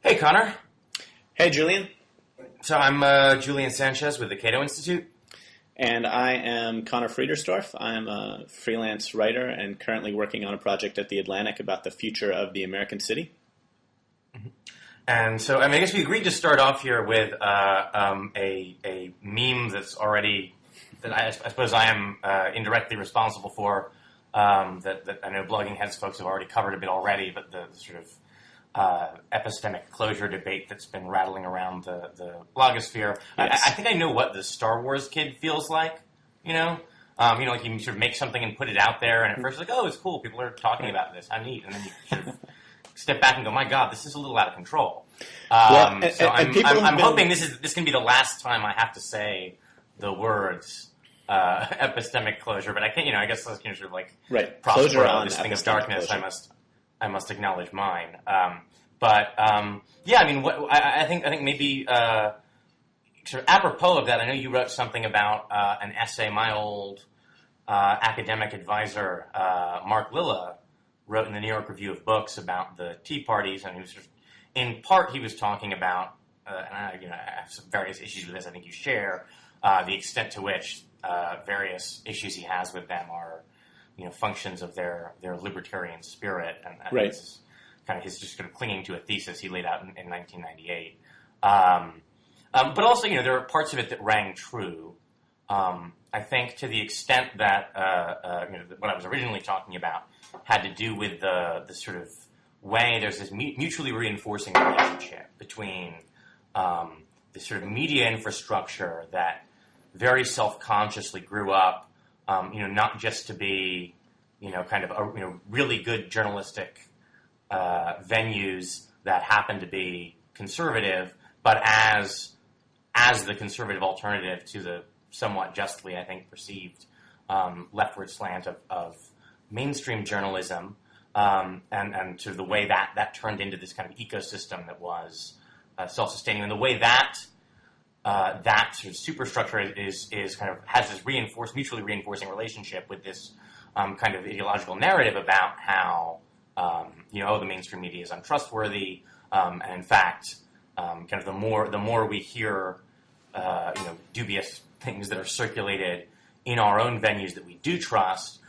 Hey, Connor. Hey, Julian. So I'm Julian Sanchez with the Cato Institute. And I am Conor Friedersdorf. I'm a freelance writer and currently working on a project at The Atlantic about the future of the American city. And so, I guess we agreed to start off here with a meme that's already, that I suppose I am indirectly responsible for, that I know blogging heads folks have already covered a bit already, but the sort of epistemic closure debate that's been rattling around the blogosphere. Yes. I think I know what the Star Wars kid feels like, like you sort of make something and put it out there, and at first you're like, oh, it's cool, people are talking about this, how neat, and then you sort of step back and go, my God, this is a little out of control. I'm hoping this can be the last time I have to say the words epistemic closure, but I can't, I guess that's sort of like closure on this thing of darkness. Closure. I must acknowledge mine. I think maybe sort of apropos of that, I know you wrote something about an essay my old academic advisor, Mark Levin, wrote in the New York Review of Books about the Tea Parties, and he was in part he was talking about, and I have some various issues with this. I think you share the extent to which various issues he has with them are, functions of their libertarian spirit, and right. This is kind of his just kind of clinging to a thesis he laid out in 1998. But also, there are parts of it that rang true. I think to the extent that what I was originally talking about had to do with the sort of way there's this mutually reinforcing relationship between this sort of media infrastructure that very self-consciously grew up, not just to be, kind of really good journalistic venues that happen to be conservative, but as the conservative alternative to the somewhat justly, I think, perceived leftward slant of mainstream journalism, and sort of the way that turned into this kind of ecosystem that was self-sustaining, and the way that sort of superstructure is kind of has this mutually reinforcing relationship with this kind of ideological narrative about how the mainstream media is untrustworthy, and in fact, kind of the more we hear dubious things that are circulated in our own venues that we do trust,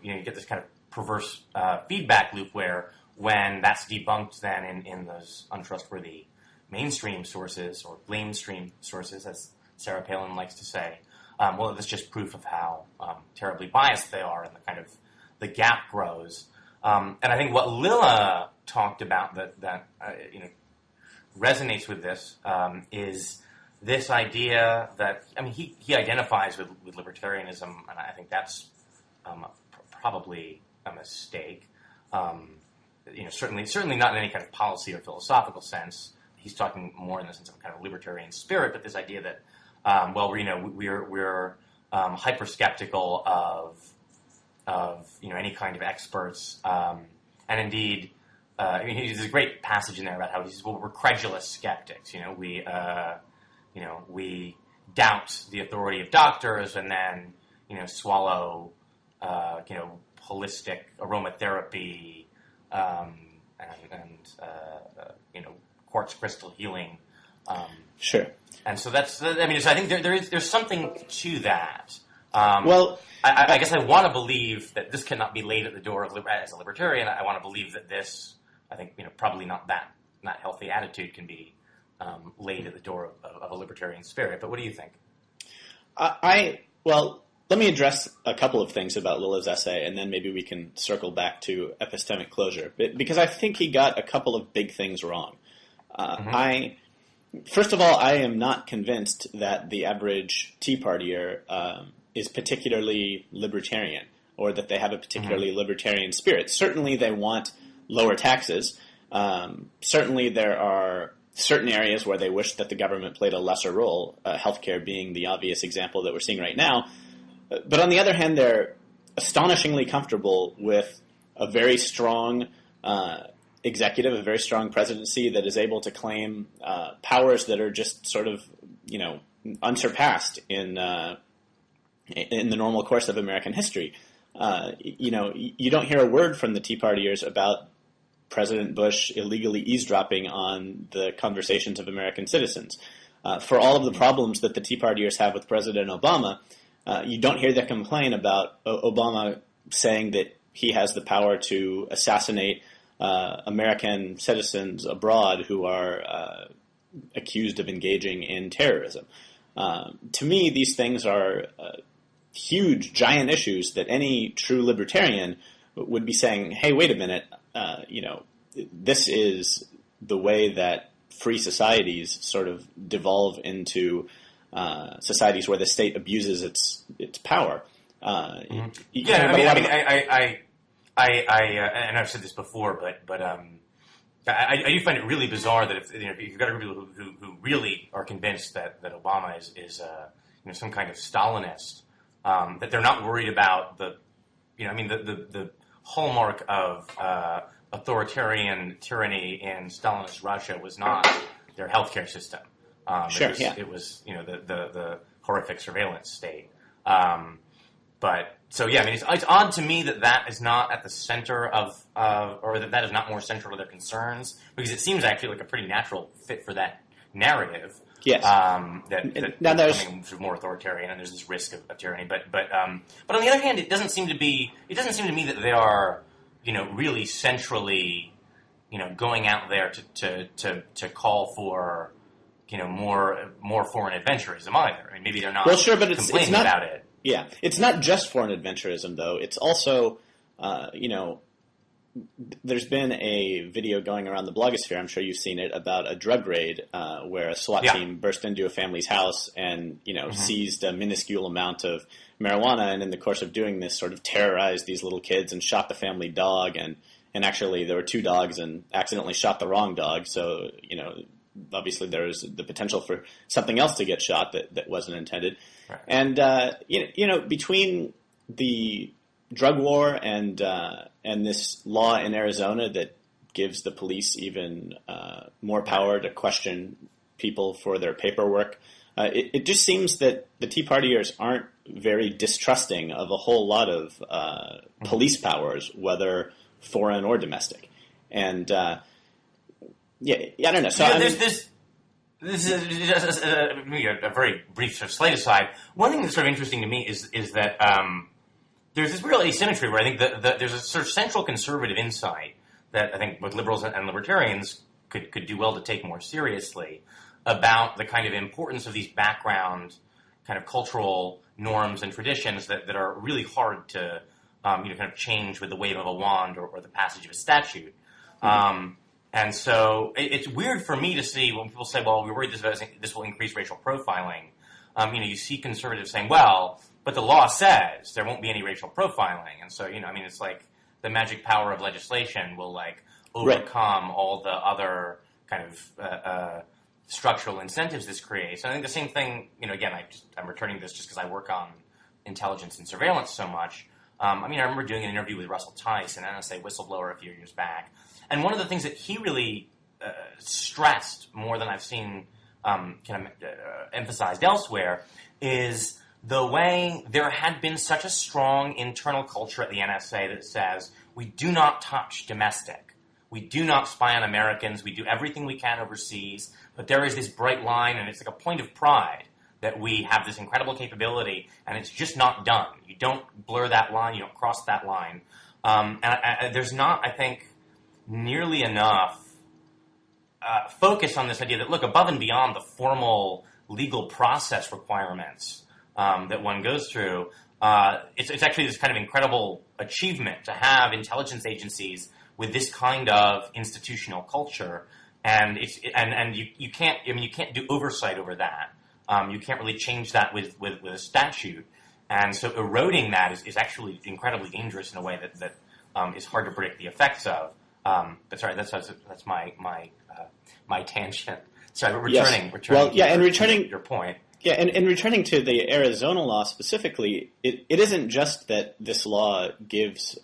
you get this kind of perverse feedback loop where when that's debunked then in those untrustworthy mainstream sources, or lamestream sources, as Sarah Palin likes to say, that's just proof of how terribly biased they are, and the kind of the gap grows. And I think what Lilla talked about that resonates with this is this idea that he identifies with libertarianism, and I think that's probably a mistake. Certainly not in any kind of policy or philosophical sense. He's talking more in the sense of kind of libertarian spirit, but this idea that we're hyper skeptical of any kind of experts, and indeed, there's a great passage in there about how he says, well, we're credulous skeptics. We doubt the authority of doctors, and then swallow holistic aromatherapy and quartz crystal healing. Sure. And so that's, so I think there's something to that. I guess I want to believe that this cannot be laid at the door of as a libertarian. I want to believe that this, I think, probably not healthy attitude can be laid at the door of a libertarian spirit. But what do you think? Let me address a couple of things about Lilla's essay, and then maybe we can circle back to epistemic closure, because I think he got a couple of big things wrong. First of all, I am not convinced that the average Tea Partier is particularly libertarian, or that they have a particularly libertarian spirit. Certainly they want lower taxes. Certainly there are certain areas where they wish that the government played a lesser role, healthcare being the obvious example that we're seeing right now. But on the other hand, they're astonishingly comfortable with a very strong executive, a very strong presidency that is able to claim powers that are just sort of, unsurpassed in the normal course of American history. You don't hear a word from the Tea Partiers about President Bush illegally eavesdropping on the conversations of American citizens. For all of the problems that the Tea Partiers have with President Obama, you don't hear them complain about Obama saying that he has the power to assassinate American citizens abroad who are accused of engaging in terrorism. To me, these things are huge, giant issues that any true libertarian would be saying, hey, wait a minute, this is the way that free societies sort of devolve into societies where the state abuses its power. And I've said this before, but I do find it really bizarre that if you've got people who really are convinced that Obama is some kind of Stalinist, that they're not worried about the hallmark of authoritarian tyranny in Stalinist Russia was not their healthcare system. It was the horrific surveillance state. It's odd to me that is not at the center of, or that is not more central to their concerns, because it seems actually like a pretty natural fit for that narrative. Yes. That now becoming more authoritarian, and there's this risk of tyranny. But on the other hand, it doesn't seem to me that they are, really centrally, going out there to call for, more foreign adventurism either. I mean, maybe they're not complaining about it. Yeah, it's not just foreign adventurism, though. It's also, there's been a video going around the blogosphere, I'm sure you've seen it, about a drug raid where a SWAT team burst into a family's house and, seized a minuscule amount of marijuana, and in the course of doing this sort of terrorized these little kids and shot the family dog, and actually there were two dogs and accidentally shot the wrong dog, so, obviously there was the potential for something else to get shot that wasn't intended. Right. And, between the drug war and this law in Arizona that gives the police even more power to question people for their paperwork, it just seems that the Tea Partiers aren't very distrusting of a whole lot of police powers, whether foreign or domestic. And, I don't know. So this is just a very brief sort of slight aside. One thing that's sort of interesting to me is that there's this real asymmetry where I think that there's a sort of central conservative insight that I think both liberals and libertarians could do well to take more seriously about the kind of importance of these background kind of cultural norms and traditions that are really hard to kind of change with the wave of a wand or the passage of a statute. And so it's weird for me to see when people say, well, we're worried this will increase racial profiling. You see conservatives saying, well, but the law says there won't be any racial profiling. And so, it's like the magic power of legislation will overcome all the other kind of structural incentives this creates. And I think the same thing, again, I'm returning this just because I work on intelligence and surveillance so much. I remember doing an interview with Russell Tice, an NSA whistleblower, a few years back. And one of the things that he really stressed more than I've seen emphasized elsewhere is the way there had been such a strong internal culture at the NSA that says we do not touch domestic. We do not spy on Americans. We do everything we can overseas. But there is this bright line, and it's like a point of pride that we have this incredible capability, and it's just not done. You don't blur that line. You don't cross that line. And there's not, I think, nearly enough focus on this idea that, look, above and beyond the formal legal process requirements that one goes through, it's actually this kind of incredible achievement to have intelligence agencies with this kind of institutional culture, and you can't do oversight over that. You can't really change that with a statute, and so eroding that is actually incredibly dangerous in a way that is hard to predict the effects of. But sorry, that's my tangent. Sorry, returning. And returning to your point. Yeah, and returning to the Arizona law specifically, it isn't just that this law gives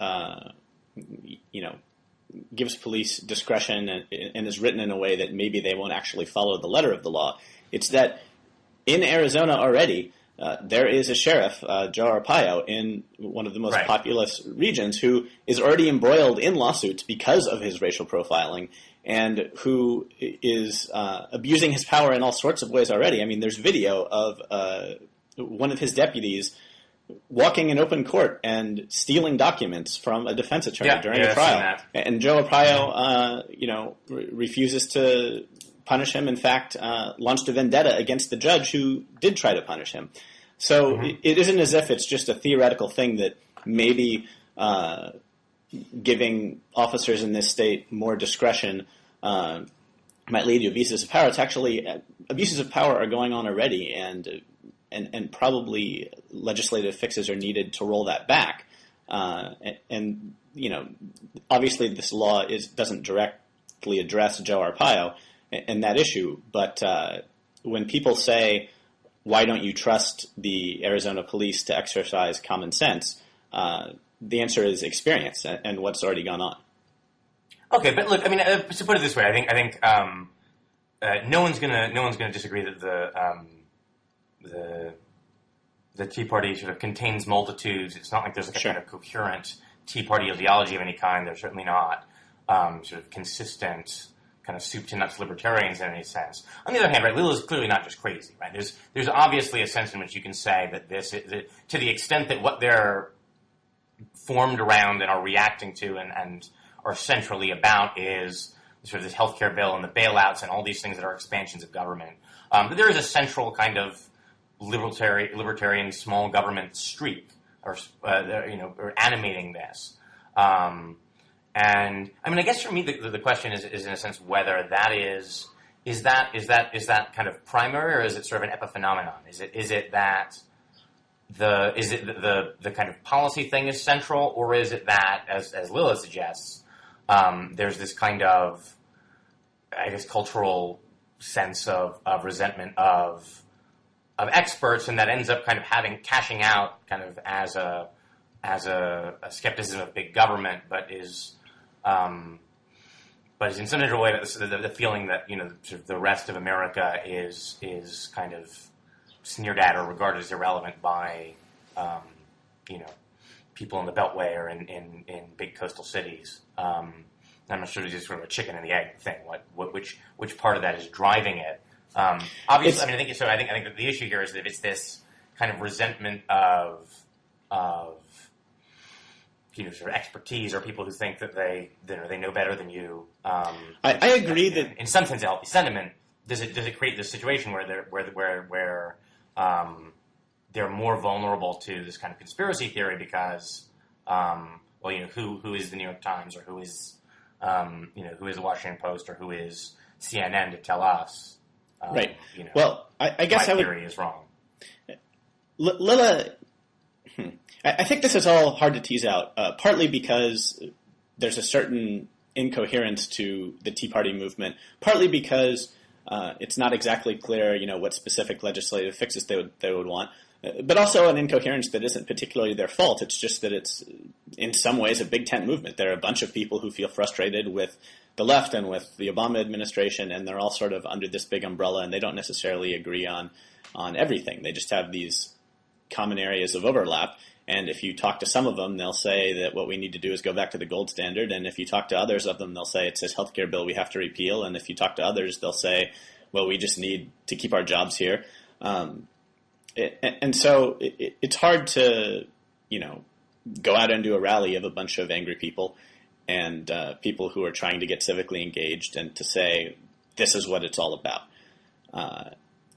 gives police discretion and is written in a way that maybe they won't actually follow the letter of the law. It's that in Arizona already, there is a sheriff, Joe Arpaio, in one of the most populous regions who is already embroiled in lawsuits because of his racial profiling and who is abusing his power in all sorts of ways already. I mean, there's video of one of his deputies walking in open court and stealing documents from a defense attorney during a trial. And Joe Arpaio, refuses to punish him. In fact, launched a vendetta against the judge who did try to punish him. So it isn't as if it's just a theoretical thing that maybe giving officers in this state more discretion might lead to abuses of power. It's actually abuses of power are going on already, and probably legislative fixes are needed to roll that back. And obviously this law doesn't directly address Joe Arpaio and that issue, but when people say, why don't you trust the Arizona police to exercise common sense, the answer is experience and what's already gone on. Okay, but look, I mean, to put it this way, I think no one's gonna disagree that the Tea Party sort of contains multitudes. It's not like there's like a kind of coherent Tea Party ideology of any kind. They're certainly not sort of consistent kind of soup to nuts libertarians in any sense. On the other hand, right, Lil is clearly not just crazy, right? There's obviously a sense in which you can say that that to the extent that what they're formed around and are reacting to and are centrally about is sort of this healthcare bill and the bailouts and all these things that are expansions of government. But there is a central kind of libertarian small government streak or animating this. And I mean, I guess for me, the question is in a sense whether that is that kind of primary, or is it sort of an epiphenomenon? Is it that the kind of policy thing is central, or is it that, as Lila suggests, there's this kind of, I guess, cultural sense of resentment of experts, and that ends up kind of cashing out kind of as a skepticism of big government, but is in some other way the feeling that sort of the rest of America is kind of sneered at or regarded as irrelevant by people in the Beltway or in big coastal cities. I'm not sure it's just sort of a chicken and the egg thing. Which part of that is driving it? Obviously, I think that the issue here is that it's this kind of resentment of sort of expertise, or people who think that they know better than you. I agree that in some sense, a healthy sentiment. Does it create this situation where they're more vulnerable to this kind of conspiracy theory because who is the New York Times, or who is the Washington Post, or who is CNN to tell us? Right. Well, I guess my theory is wrong. Lila, I think this is all hard to tease out, partly because there's a certain incoherence to the Tea Party movement, partly because it's not exactly clear, what specific legislative fixes they would want, but also an incoherence that isn't particularly their fault. It's just that it's, in some ways, a big tent movement. There are a bunch of people who feel frustrated with the left and with the Obama administration, and they're all sort of under this big umbrella, and they don't necessarily agree on everything. They just have these common areas of overlap. And if you talk to some of them, they'll say that what we need to do is go back to the gold standard. And if you talk to others of them, they'll say it's this healthcare bill we have to repeal. And if you talk to others, they'll say, well, we just need to keep our jobs here. And so it's hard to, go out and do a rally of a bunch of angry people and people who are trying to get civically engaged and to say, this is what it's all about.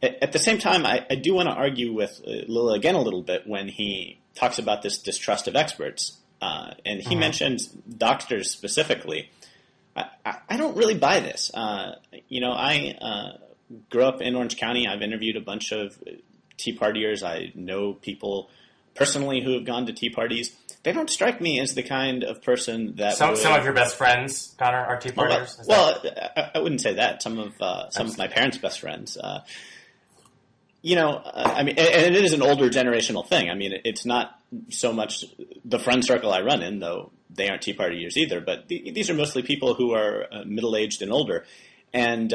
At the same time, I do want to argue with Lila again a little bit when he talks about this distrust of experts. And he mentions doctors specifically. I don't really buy this. I grew up in Orange County. I've interviewed a bunch of Tea Partiers. I know people personally who have gone to Tea Parties. They don't strike me as the kind of person that some of your best friends, Connor, are Tea Partiers. I wouldn't say that. Some of my parents' best friends. I mean, and it is an older generational thing. I mean, it's not so much the friend circle I run in, though they aren't Tea Partiers either. But these are mostly people who are middle-aged and older, and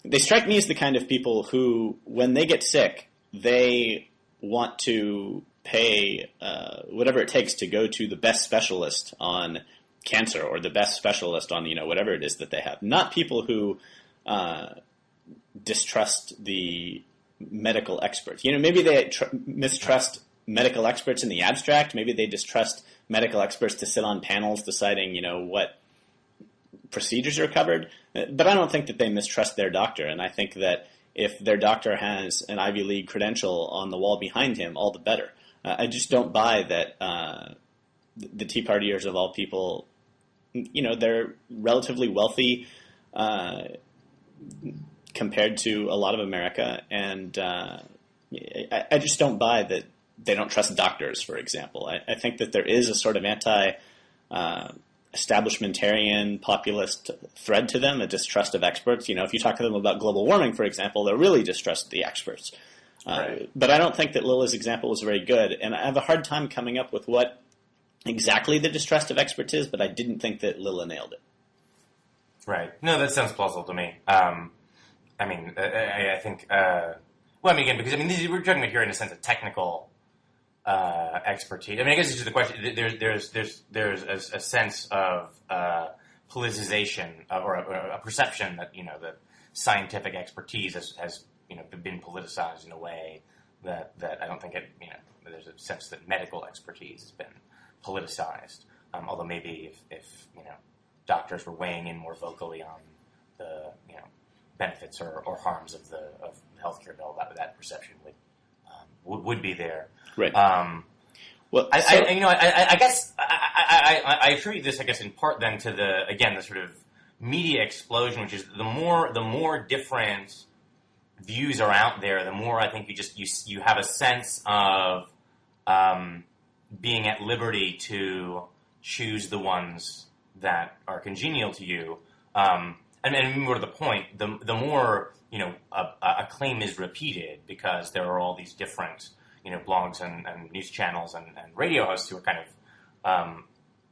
they strike me as the kind of people who, when they get sick, they want to pay whatever it takes to go to the best specialist on cancer or the best specialist on, whatever it is that they have. Not people who distrust the medical experts. Maybe they mistrust medical experts in the abstract. Maybe they distrust medical experts to sit on panels deciding, what procedures are covered. But I don't think that they mistrust their doctor. And I think that if their doctor has an Ivy League credential on the wall behind him, all the better. I just don't buy that the Tea Partiers, of all people, they're relatively wealthy compared to a lot of America. And I just don't buy that they don't trust doctors, for example. I think that there is a sort of establishmentarian populist thread to them, a distrust of experts. If you talk to them about global warming, for example, they'll really distrust the experts. Right. But I don't think that Lilla's example was very good, and I have a hard time coming up with what exactly the distrust of experts is, but I didn't think that Lilla nailed it. Right. No, that sounds plausible to me. I think, again, because, we're talking about here in a sense of technical expertise. I guess it's just the question. There's a sense of politicization or a perception that that scientific expertise has been politicized in a way that I don't think there's a sense that medical expertise has been politicized. Although maybe if doctors were weighing in more vocally on the benefits or harms of the healthcare bill, that perception would be there. Right. Well, I guess I attribute this, in part then to the sort of media explosion, which is the more different views are out there, the more I think you have a sense of being at liberty to choose the ones that are congenial to you. And more to the point, the more a claim is repeated because there are all these different blogs and news channels and radio hosts who are kind of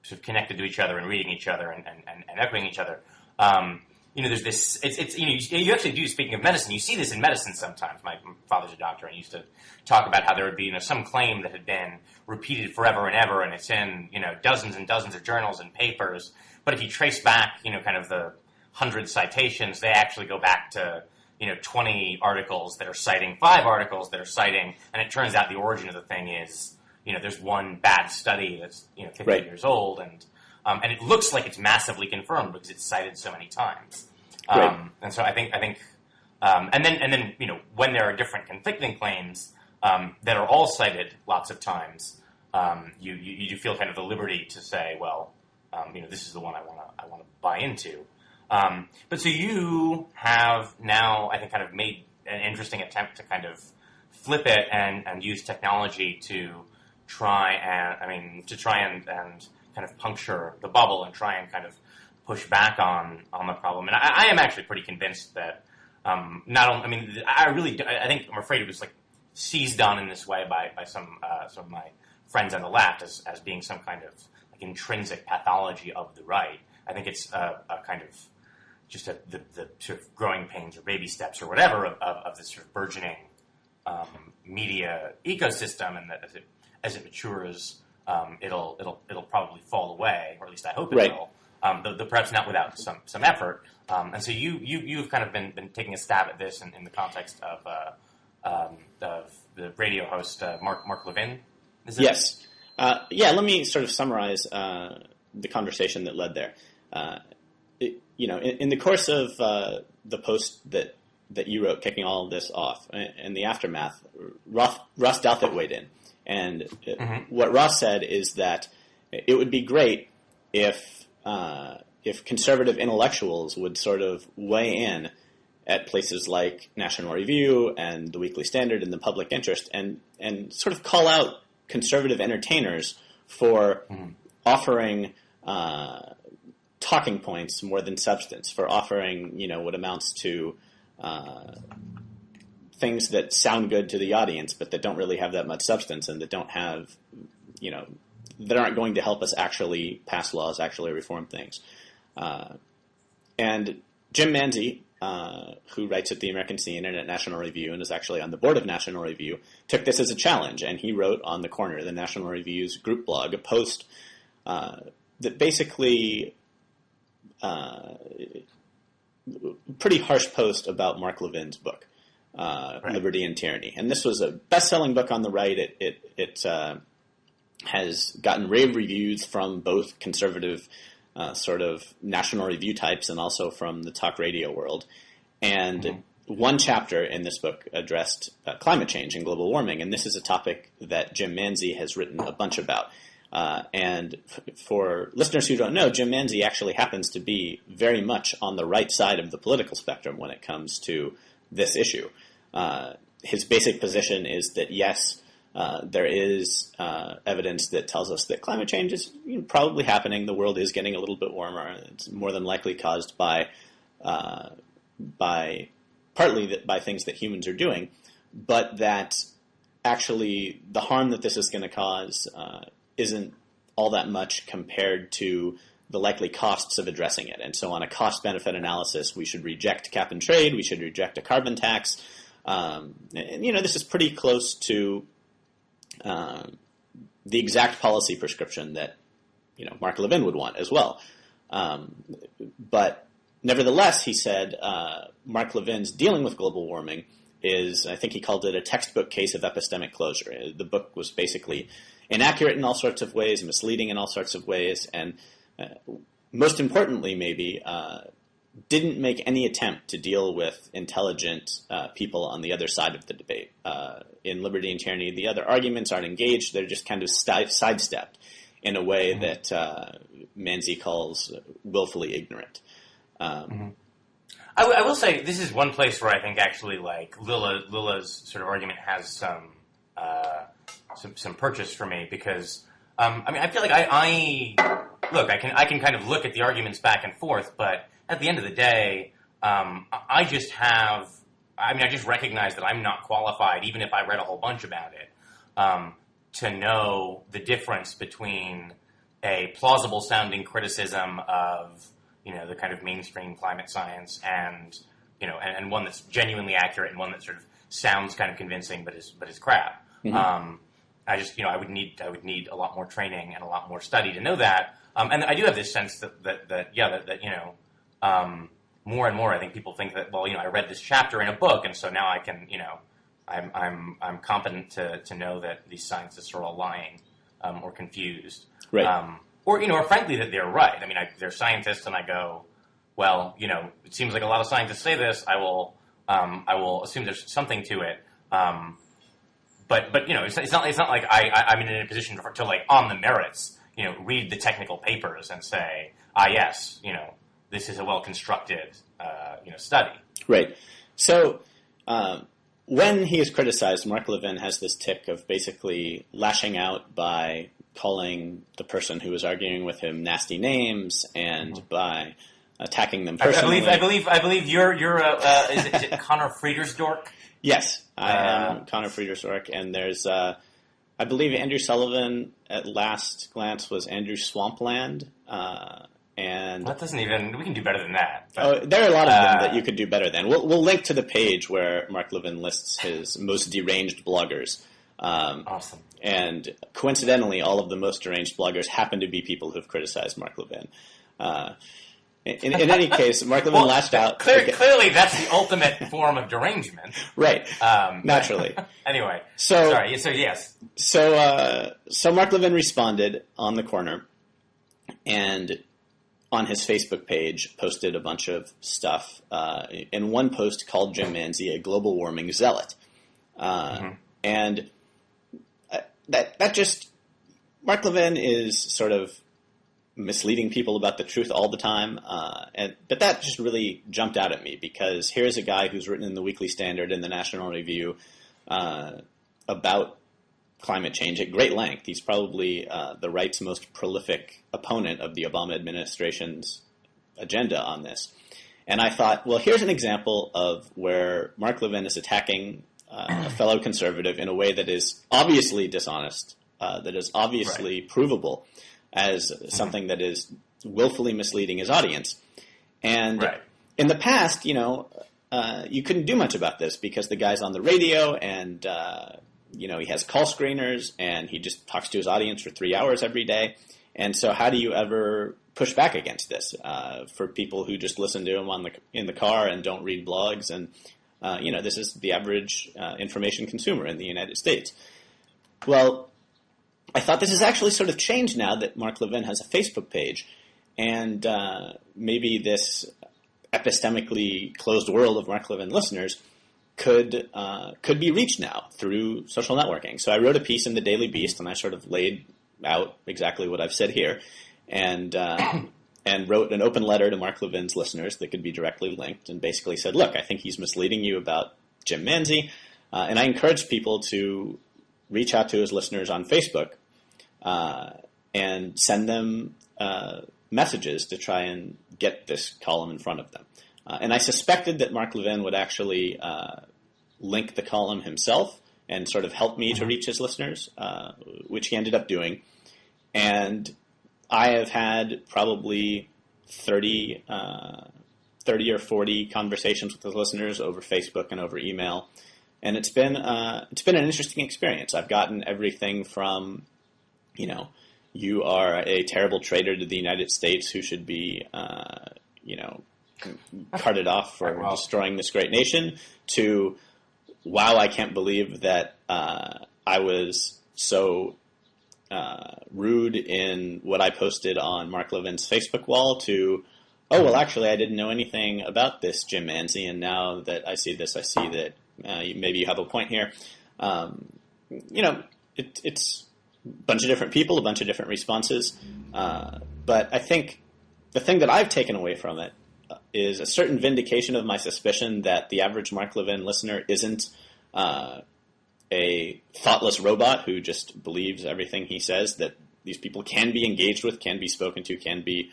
sort of connected to each other and reading each other and echoing each other. There's this. You actually do. Speaking of medicine, you see this in medicine sometimes. My father's a doctor, and he used to talk about how there would be some claim that had been repeated forever and ever, and it's in dozens and dozens of journals and papers. But if you trace back, kind of the 100 citations, they actually go back to 20 articles that are citing 5 articles that are citing, and it turns out the origin of the thing is there's one bad study that's 50 right. years old, and it looks like it's massively confirmed because it's cited so many times. Right. And so I think and then when there are different conflicting claims that are all cited lots of times, you do feel kind of the liberty to say, well, this is the one I want to buy into. But so you have now, I think, kind of made an interesting attempt to kind of flip it and use technology to try and kind of puncture the bubble and try and kind of push back on the problem. And I am actually pretty convinced that not only, I think I'm afraid it was like seized on in this way by some of my friends on the left as being some kind of like intrinsic pathology of the right. I think it's a kind of just the sort of growing pains or baby steps or whatever of this sort of burgeoning media ecosystem, and that as it matures, it'll probably fall away, or at least I hope it right. will. Though perhaps not without some effort. And so you've kind of been taking a stab at this in the context of the radio host Mark Levin. Yes. Let me sort of summarize the conversation that led there. In the course of the post that you wrote kicking all of this off, in the aftermath, Ross Douthat weighed in. And what Ross said is that it would be great if conservative intellectuals would sort of weigh in at places like National Review and the Weekly Standard and the Public Interest and sort of call out conservative entertainers for offering talking points more than substance, for offering, what amounts to things that sound good to the audience, but that don't really have that much substance and that don't have, that aren't going to help us actually pass laws, actually reform things. And Jim Manzi who writes at the American Scene and at National Review and is actually on the board of National Review, took this as a challenge, and he wrote on the Corner, the National Review's group blog, a post that basically pretty harsh post about Mark Levin's book, Liberty and Tyranny. And this was a best-selling book on the right. It has gotten rave reviews from both conservative sort of National Review types and also from the talk radio world. And one chapter in this book addressed climate change and global warming, and this is a topic that Jim Manzi has written a bunch about. And for listeners who don't know, Jim Manzi actually happens to be very much on the right side of the political spectrum when it comes to this issue. His basic position is that, yes, there is evidence that tells us that climate change is probably happening. The world is getting a little bit warmer. It's more than likely caused by partly by things that humans are doing, but that actually the harm that this is going to cause isn't all that much compared to the likely costs of addressing it. And so on a cost-benefit analysis, we should reject cap and trade, we should reject a carbon tax. And, this is pretty close to the exact policy prescription that, Mark Levin would want as well. But nevertheless, he said, Mark Levin's dealing with global warming is, I think he called it a textbook case of epistemic closure. The book was basically inaccurate in all sorts of ways, misleading in all sorts of ways, and most importantly, maybe, didn't make any attempt to deal with intelligent people on the other side of the debate. In Liberty and Tyranny, the other arguments aren't engaged. They're just kind of sidestepped in a way that Manzi calls willfully ignorant. I will say this is one place where I think actually like Lilla's sort of argument has some purchase for me because I feel like I can kind of look at the arguments back and forth, but at the end of the day, I just recognize that I'm not qualified, even if I read a whole bunch about it, to know the difference between a plausible sounding criticism of the kind of mainstream climate science and one that's genuinely accurate and one that sort of sounds kind of convincing but is crap. I would need a lot more training and a lot more study to know that. And I do have this sense that more and more I think people think that, I read this chapter in a book and so now I can, I'm competent to know that these scientists are all lying or confused. Right. Or frankly that they're right. I mean, they're scientists and I go, it seems like a lot of scientists say this. I will assume there's something to it. But it's not like I'm in a position to like on the merits, read the technical papers and say, yes, this is a well-constructed, study. Right. So when he is criticized, Mark Levin has this tick of basically lashing out by calling the person who was arguing with him nasty names and by attacking them personally. I believe you're is it Conor Friedersdorf? Yes, I am Conor Friedersdorf, and there's I believe Andrew Sullivan at last glance was Andrew Swampland. And that doesn't even, we can do better than that. But, there are a lot of them that you could do better than. We'll link to the page where Mark Levin lists his most deranged bloggers. Awesome. And coincidentally, all of the most deranged bloggers happen to be people who've criticized Mark Levin. In any case, Mark Levin lashed out. Clearly, that's the ultimate form of derangement. Right. Naturally. Anyway. Sorry. So yes. So Mark Levin responded on the Corner, and on his Facebook page posted a bunch of stuff. In one post called Jim Manzi a global warming zealot. And that just, Mark Levin is sort of misleading people about the truth all the time. But that just really jumped out at me because here's a guy who's written in the Weekly Standard and the National Review about climate change at great length. He's probably the right's most prolific opponent of the Obama administration's agenda on this. And I thought, well, here's an example of where Mark Levin is attacking a fellow conservative in a way that is obviously dishonest, that is obviously provable as something that is willfully misleading his audience. And in the past, you couldn't do much about this because the guy's on the radio and, he has call screeners and he just talks to his audience for 3 hours every day. And so how do you ever push back against this for people who just listen to him in the car and don't read blogs? And, this is the average information consumer in the United States. Well, I thought this has actually sort of changed now that Mark Levin has a Facebook page. And maybe this epistemically closed world of Mark Levin listeners could be reached now through social networking. So I wrote a piece in the Daily Beast, and I sort of laid out exactly what I've said here, and wrote an open letter to Mark Levin's listeners that could be directly linked, and basically said, look, I think he's misleading you about Jim Manzi, and I encouraged people to reach out to his listeners on Facebook and send them messages to try and get this column in front of them. And I suspected that Mark Levin would actually link the column himself and sort of help me to reach his listeners, which he ended up doing. And I have had probably 30 or 40 conversations with his listeners over Facebook and over email. And it's been an interesting experience. I've gotten everything from, you are a terrible traitor to the United States who should be, carted off for destroying this great nation, to, wow, I can't believe that I was so rude in what I posted on Mark Levin's Facebook wall, to, oh, well, actually, I didn't know anything about this Jim Manzi, and now that I see this, I see that maybe you have a point here. It's a bunch of different people, a bunch of different responses, but I think the thing that I've taken away from it is a certain vindication of my suspicion that the average Mark Levin listener isn't a thoughtless robot who just believes everything he says, that these people can be engaged with, can be spoken to, can be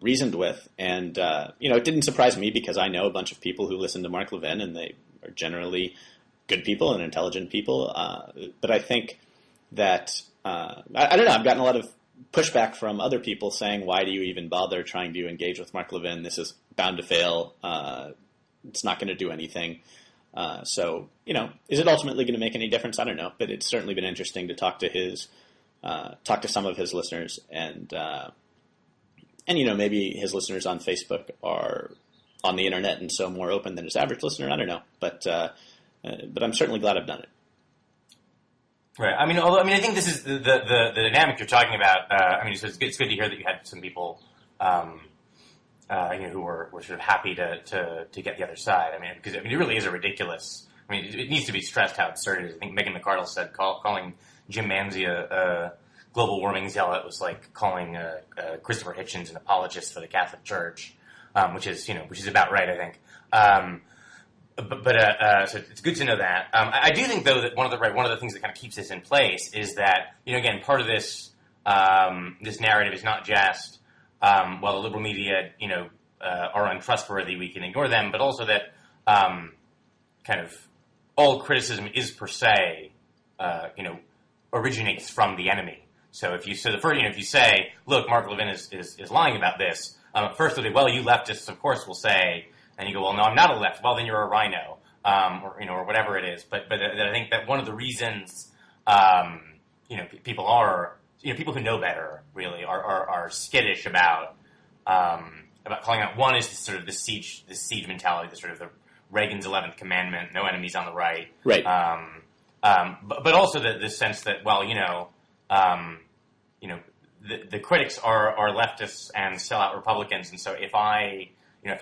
reasoned with. And, it didn't surprise me because I know a bunch of people who listen to Mark Levin, and they are generally good people and intelligent people. But I think that, I don't know, I've gotten a lot of pushback from other people saying, why do you even bother trying to engage with Mark Levin? This is bound to fail. It's not going to do anything. So, is it ultimately going to make any difference? I don't know, but it's certainly been interesting to talk to some of his listeners, and maybe his listeners on Facebook are on the internet and so more open than his average listener. I don't know, but I'm certainly glad I've done it. Right. I think this is the dynamic you're talking about. So it's good to hear that you had some people, who were sort of happy to get the other side. Because it really is a ridiculous. It needs to be stressed how absurd it is. I think Megan McArdle said calling Jim Manzi a global warming zealot was like calling Christopher Hitchens an apologist for the Catholic Church, which is about right, I think. So it's good to know that. I do think, though, that one of the things that kind of keeps this in place is that, again, part of this this narrative is not just the liberal media, are untrustworthy, we can ignore them, but also that kind of all criticism is per se, originates from the enemy. So if you say, look, Mark Levin is lying about this, first they'll say, well, you leftists, of course, will say. And you go, well, no, I'm not a left. Well, then you're a rhino, or whatever it is. But I think that one of the reasons, people who know better really are skittish about calling out. One is sort of the siege mentality, the sort of the Reagan's 11th commandment: no enemies on the right. Right. But also the sense that, well, the critics are leftists and sellout Republicans, and so if I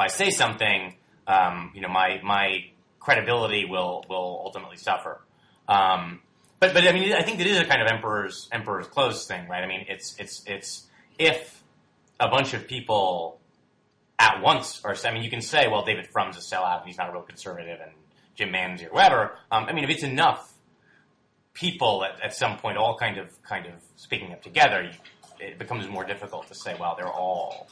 say something, my credibility will ultimately suffer. But I think it is a kind of emperor's clothes thing, right? It's if a bunch of people at once are, you can say, well, David Frum's a sellout and he's not a real conservative, and Jim Manzi or whoever. If it's enough people at some point all kind of speaking up together, it becomes more difficult to say, well, they're all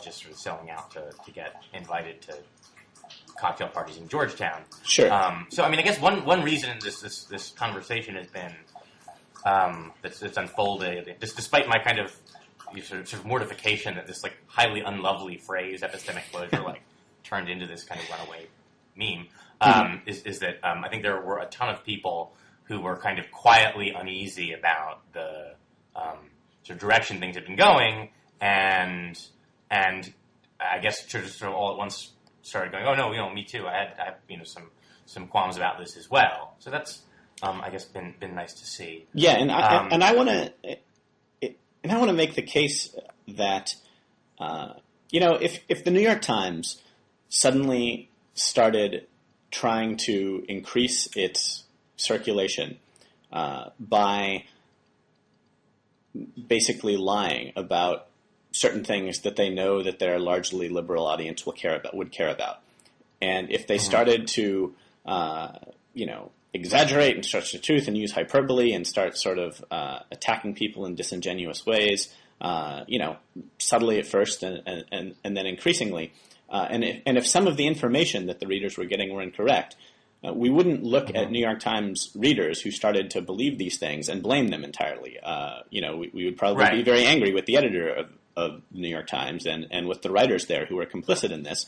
just sort of selling out to get invited to cocktail parties in Georgetown. Sure. So I guess one reason this conversation has been that's unfolded, despite my kind of sort of mortification that this like highly unlovely phrase, epistemic closure, like turned into this kind of runaway meme, is that I think there were a ton of people who were kind of quietly uneasy about the sort of direction things had been going, and I guess just sort of all at once started going, oh no, me too. I had some qualms about this as well. So that's I guess been nice to see. Yeah, and I want to make the case that if the New York Times suddenly started trying to increase its circulation by basically lying about certain things that they know that their largely liberal audience would care about, and if they started to exaggerate and stretch the truth and use hyperbole and start sort of attacking people in disingenuous ways, subtly at first and then increasingly, and if some of the information that the readers were getting were incorrect, we wouldn't look at New York Times readers who started to believe these things and blame them entirely. We would probably be very angry with the editor of the New York Times and with the writers there who were complicit in this.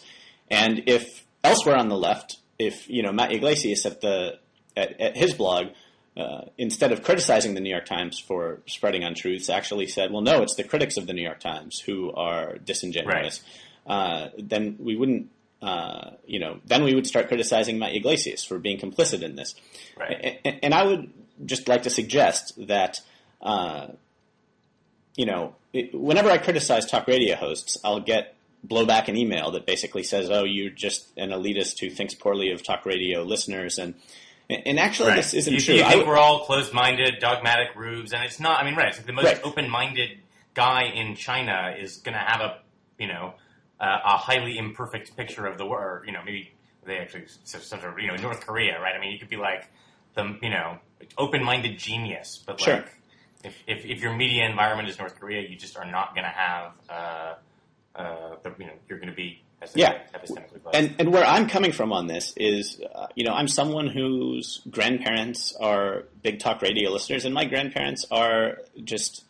And if elsewhere on the left, if Matt Yglesias at his blog, instead of criticizing the New York Times for spreading untruths, actually said, well, no, it's the critics of the New York Times who are disingenuous, then we wouldn't. Then we would start criticizing Matt Yglesias for being complicit in this. Right. And I would just like to suggest that, whenever I criticize talk radio hosts, I'll get blowback in email that basically says, oh, you're just an elitist who thinks poorly of talk radio listeners. And actually, this isn't true. You think we're all closed-minded, dogmatic rubes, and it's not. I mean, it's like the most open-minded guy in China is going to have a highly imperfect picture of the world. Maybe they actually sort of North Korea, right? I mean, you could be like the open-minded genius, but like if your media environment is North Korea, you just are not going to have you're going to be epistemically closed. And where I'm coming from on this is, I'm someone whose grandparents are big talk radio listeners, and my grandparents are just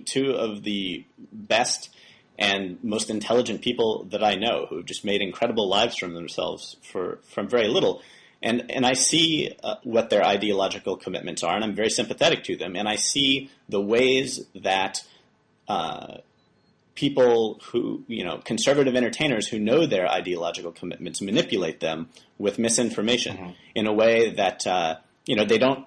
two of the best and most intelligent people that I know who just made incredible lives from themselves from very little. And I see what their ideological commitments are, and I'm very sympathetic to them. And I see the ways that people who, conservative entertainers who know their ideological commitments manipulate them with misinformation in a way that, they don't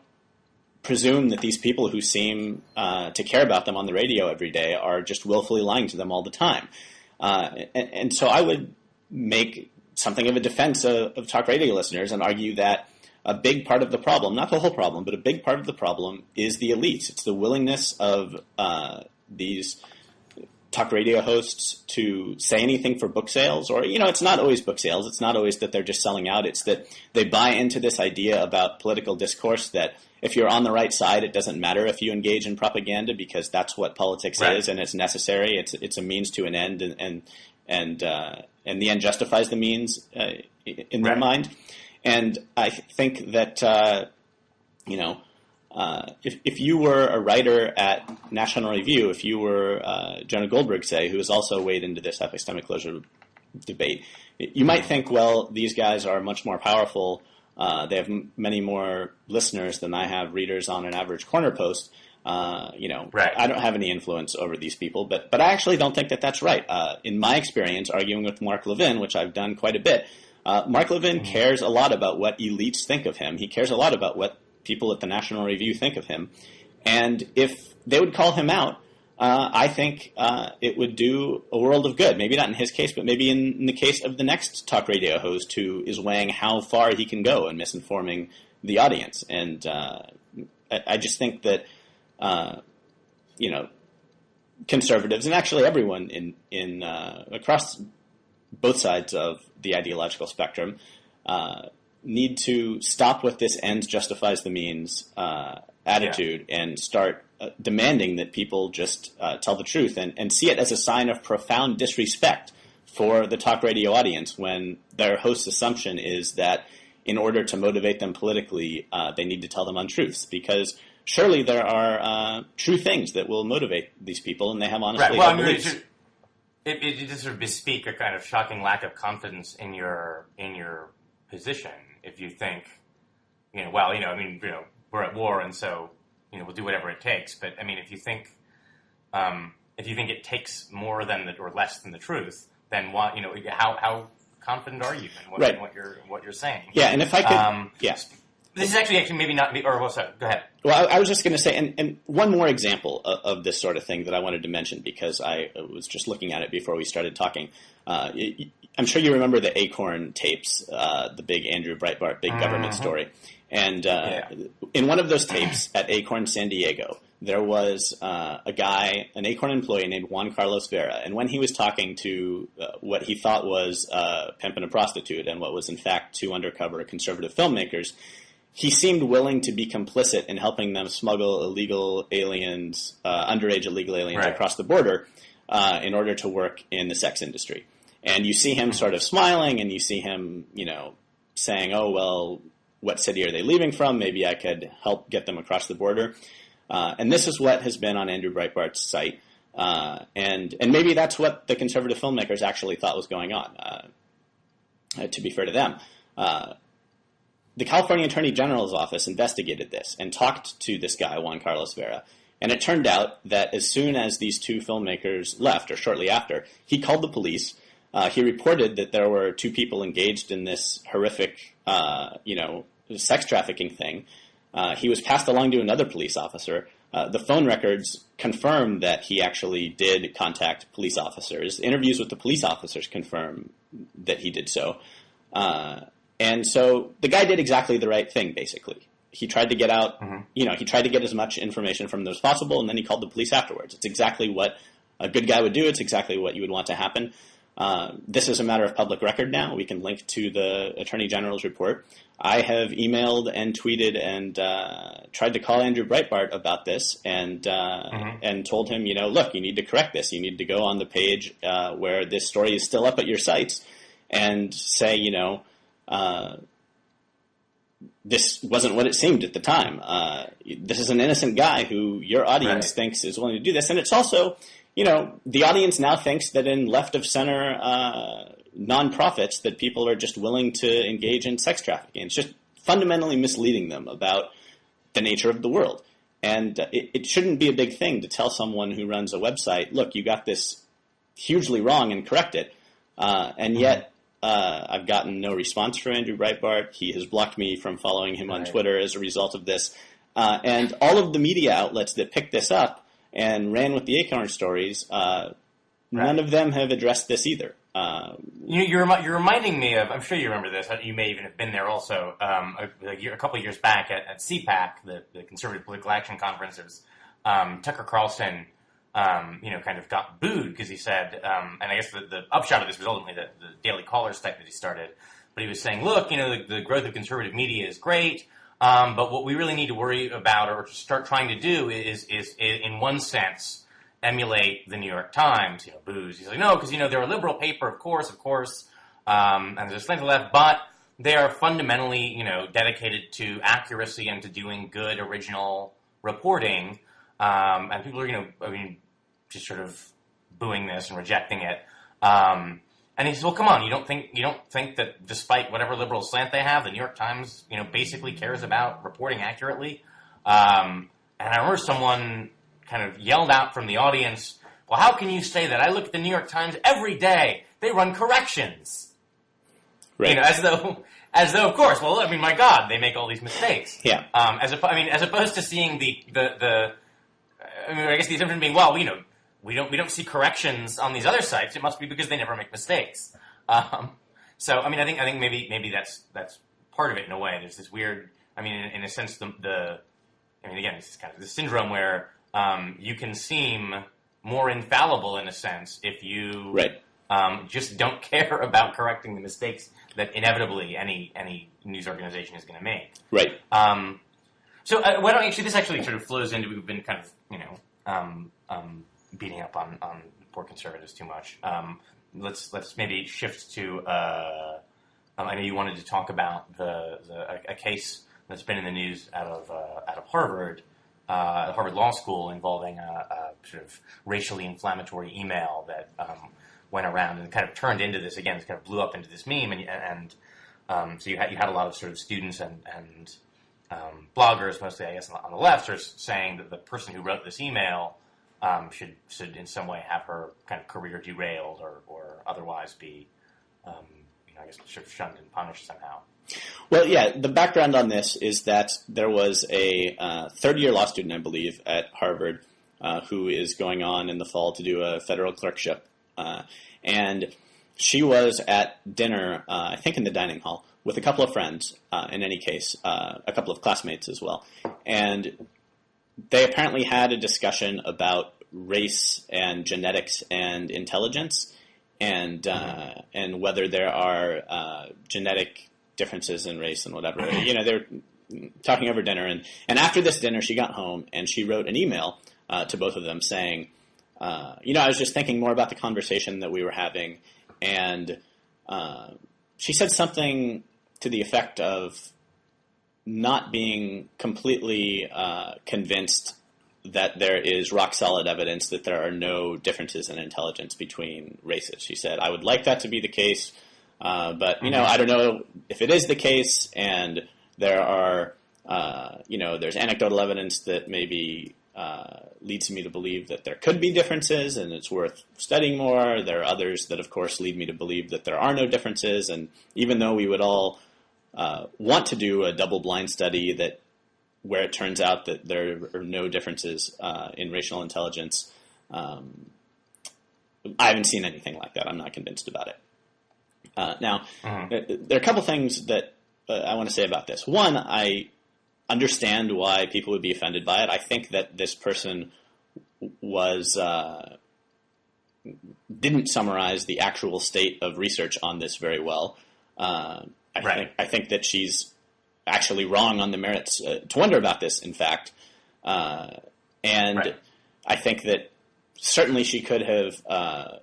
presume that these people who seem to care about them on the radio every day are just willfully lying to them all the time. And so I would make something of a defense of talk radio listeners and argue that a big part of the problem, not the whole problem, but a big part of the problem is the elites. It's the willingness of these talk radio hosts to say anything for book sales, or, it's not always book sales. It's not always that they're just selling out. It's that they buy into this idea about political discourse that if you're on the right side, it doesn't matter if you engage in propaganda because that's what politics is and it's necessary. It's a means to an end, and the end justifies the means in their mind. And I think that if you were a writer at National Review, if you were Jonah Goldberg, say, who has also weighed into this epistemic closure debate, you might think, well, these guys are much more powerful. They have many more listeners than I have readers on an average corner post. I don't have any influence over these people, but I actually don't think that that's right. In my experience, arguing with Mark Levin, which I've done quite a bit, Mark Levin cares a lot about what elites think of him. He cares a lot about what people at the National Review think of him. And if they would call him out, I think it would do a world of good. Maybe not in his case, but maybe in the case of the next talk radio host who is weighing how far he can go in misinforming the audience. And I just think that, conservatives, and actually everyone in across both sides of the ideological spectrum, need to stop with this ends justifies the means attitude and start demanding that people just tell the truth and see it as a sign of profound disrespect for the talk radio audience when their host's assumption is that in order to motivate them politically, they need to tell them untruths. Because surely there are true things that will motivate these people, and they have honestly held beliefs. It just sort of bespeak a kind of shocking lack of confidence in your position if you think, we're at war and so, we'll do whatever it takes. But I mean, if you think it takes more than or less than the truth, then how confident are you in what you're saying? Yeah, and if I could, This is actually maybe not, sorry, go ahead. Well, I was just going to say, and one more example of this sort of thing that I wanted to mention because I was just looking at it before we started talking. I'm sure you remember the Acorn tapes, the big Andrew Breitbart, big government story. And in one of those tapes at Acorn San Diego, there was an Acorn employee named Juan Carlos Vera. And when he was talking to what he thought was a pimp and a prostitute and what was in fact two undercover conservative filmmakers, he seemed willing to be complicit in helping them smuggle illegal aliens, underage illegal aliens across the border in order to work in the sex industry. And you see him sort of smiling, and you see him, saying, oh, well, what city are they leaving from? Maybe I could help get them across the border. And this is what has been on Andrew Breitbart's site. And maybe that's what the conservative filmmakers actually thought was going on, to be fair to them. The California Attorney General's office investigated this and talked to this guy, Juan Carlos Vera. And it turned out that as soon as these two filmmakers left, or shortly after, he called the police. He reported that there were two people engaged in this horrific, sex trafficking thing. He was passed along to another police officer. The phone records confirm that he actually did contact police officers. Interviews with the police officers confirm that he did so. And so the guy did exactly the right thing, basically. He tried to get out, he tried to get as much information from them as possible, and then he called the police afterwards. It's exactly what a good guy would do. It's exactly what you would want to happen. This is a matter of public record now. We can link to the Attorney General's report. I have emailed and tweeted and tried to call Andrew Breitbart about this and told him, look, you need to correct this. You need to go on the page where this story is still up at your sites and say, this wasn't what it seemed at the time. This is an innocent guy who your audience thinks is willing to do this. And it's also, the audience now thinks that in left-of-center nonprofits that people are just willing to engage in sex trafficking. It's just fundamentally misleading them about the nature of the world. And it shouldn't be a big thing to tell someone who runs a website, look, you got this hugely wrong and correct it. And yet I've gotten no response from Andrew Breitbart. He has blocked me from following him on Twitter as a result of this. And all of the media outlets that picked this up and ran with the Acorn stories, none of them have addressed this either. You're reminding me of, I'm sure you remember this, you may even have been there also, a couple of years back at CPAC, the Conservative Political Action Conference. It was Tucker Carlson, kind of got booed because he said, and I guess the upshot of this was ultimately the Daily Caller site that he started, but he was saying, look, the growth of conservative media is great, but what we really need to worry about or start trying to do is in one sense, emulate the New York Times, booze. He's like, no, because, they're a liberal paper, of course, and there's a slant to the left, but they are fundamentally, dedicated to accuracy and to doing good original reporting, and people are, just sort of booing this and rejecting it. And he says, well, come on, you don't think that despite whatever liberal slant they have, the New York Times, basically cares about reporting accurately? And I remember someone kind of yelled out from the audience, well, how can you say that? I look at the New York Times every day. They run corrections. Right. As though, of course, well, my God, they make all these mistakes. Yeah. As opposed to seeing I guess the assumption being, well, we don't see corrections on these other sites. It must be because they never make mistakes. So, I think maybe that's part of it in a way. There's this weird, in a sense, again, it's kind of the syndrome where you can seem more infallible in a sense if you just don't care about correcting the mistakes that inevitably any news organization is going to make. Right. So why don't this actually sort of flows into, we've been kind of beating up on poor conservatives too much. Let's maybe shift to I know you wanted to talk about a case that's been in the news out of Harvard at Harvard Law School involving a sort of racially inflammatory email that went around and kind of turned into this, again, it kind of blew up into this meme, and so you had a lot of sort of students and bloggers, mostly, I guess, on the left, are saying that the person who wrote this email should in some way have her kind of career derailed or otherwise be, I guess, sort of shunned and punished somehow. Well, yeah, the background on this is that there was a third-year law student, I believe, at Harvard who is going on in the fall to do a federal clerkship. And she was at dinner, I think in the dining hall, with a couple of friends, in any case, a couple of classmates as well. And they apparently had a discussion about race and genetics and intelligence and whether there are genetic differences in race and whatever. They were talking over dinner. And after this dinner, she got home and she wrote an email to both of them saying, I was just thinking more about the conversation that we were having, and she said something to the effect of not being completely convinced that there is rock-solid evidence that there are no differences in intelligence between races. She said, I would like that to be the case, but, I don't know if it is the case, and there are, there's anecdotal evidence that maybe leads me to believe that there could be differences and it's worth studying more. There are others that, of course, lead me to believe that there are no differences. And even though we would all want to do a double-blind study where it turns out that there are no differences in racial intelligence, I haven't seen anything like that. I'm not convinced about it. Now, there are a couple things that I want to say about this. One, I understand why people would be offended by it. I think that this person didn't summarize the actual state of research on this very well. I think that she's actually wrong on the merits to wonder about this, in fact. And I think that certainly she could have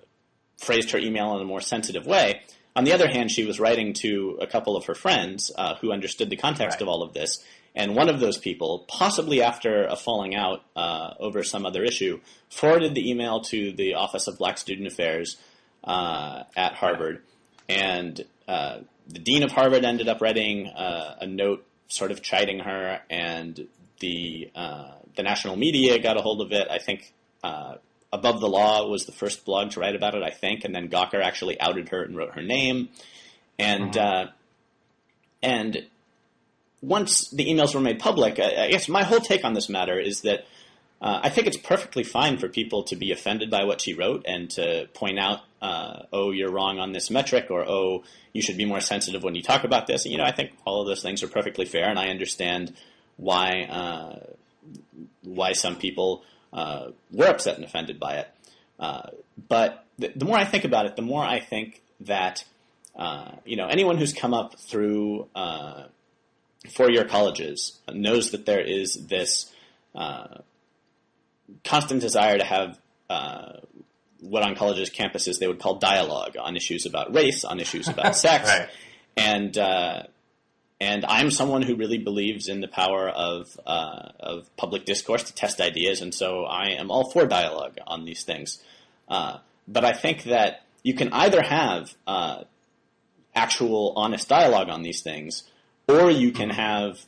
phrased her email in a more sensitive way. On the other hand, she was writing to a couple of her friends who understood the context of all of this. And one of those people, possibly after a falling out over some other issue, forwarded the email to the Office of Black Student Affairs at Harvard. And the dean of Harvard ended up writing a note sort of chiding her, and the national media got a hold of it. I think Above the Law was the first blog to write about it, I think, and then Gawker actually outed her and wrote her name. And once the emails were made public, I guess my whole take on this matter is that I think it's perfectly fine for people to be offended by what she wrote and to point out, oh, you're wrong on this metric, or, oh, you should be more sensitive when you talk about this. And, I think all of those things are perfectly fair, and I understand why some people were upset and offended by it. But the more I think about it, the more I think that, anyone who's come up through four-year colleges knows that there is this constant desire to have what on colleges' campuses they would call dialogue on issues about race, on issues about sex. Right. And I'm someone who really believes in the power of public discourse to test ideas, and so I am all for dialogue on these things. But I think that you can either have actual honest dialogue on these things, or you can have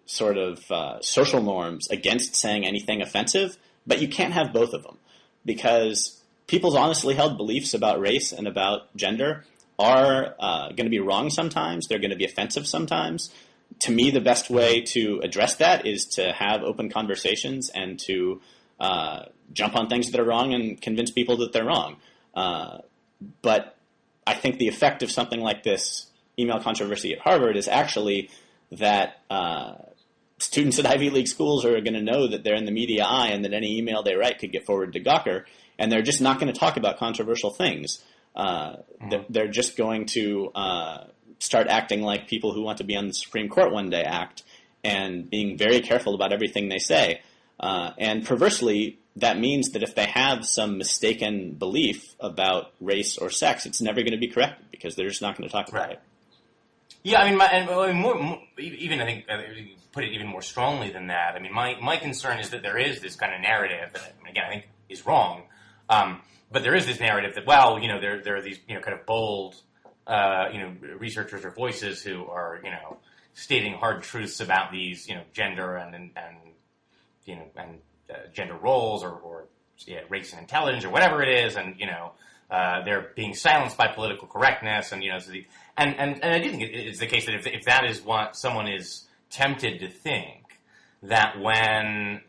social norms against saying anything offensive, but you can't have both of them, because people's honestly held beliefs about race and about gender are going to be wrong sometimes. They're going to be offensive sometimes. To me, the best way to address that is to have open conversations and to jump on things that are wrong and convince people that they're wrong. But I think the effect of something like this email controversy at Harvard is actually that students at Ivy League schools are going to know that they're in the media eye and that any email they write could get forwarded to Gawker, and they're just not going to talk about controversial things. They're just going to start acting like people who want to be on the Supreme Court one day act, and being very careful about everything they say. And perversely, that means that if they have some mistaken belief about race or sex, it's never going to be corrected because they're just not going to talk about it. Yeah, I mean, even I think put it even more strongly than that. I mean, my concern is that there is this kind of narrative that, again, I think is wrong. But there is this narrative that, well, there are these, kind of bold, researchers or voices who are, stating hard truths about these, gender and gender roles or race and intelligence or whatever it is, and they're being silenced by political correctness, and and I do think it's the case that if that is what someone is tempted to think, that when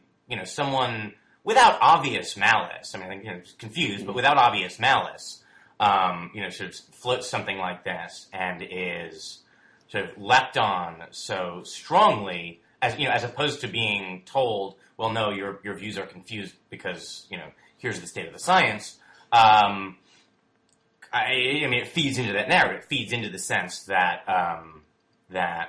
someone without obvious malice, I mean, confused, but without obvious malice, sort of floats something like this and is sort of leapt on so strongly, as opposed to being told, well, no, your views are confused because here's the state of the science. I mean, it feeds into that narrative. It feeds into the sense that they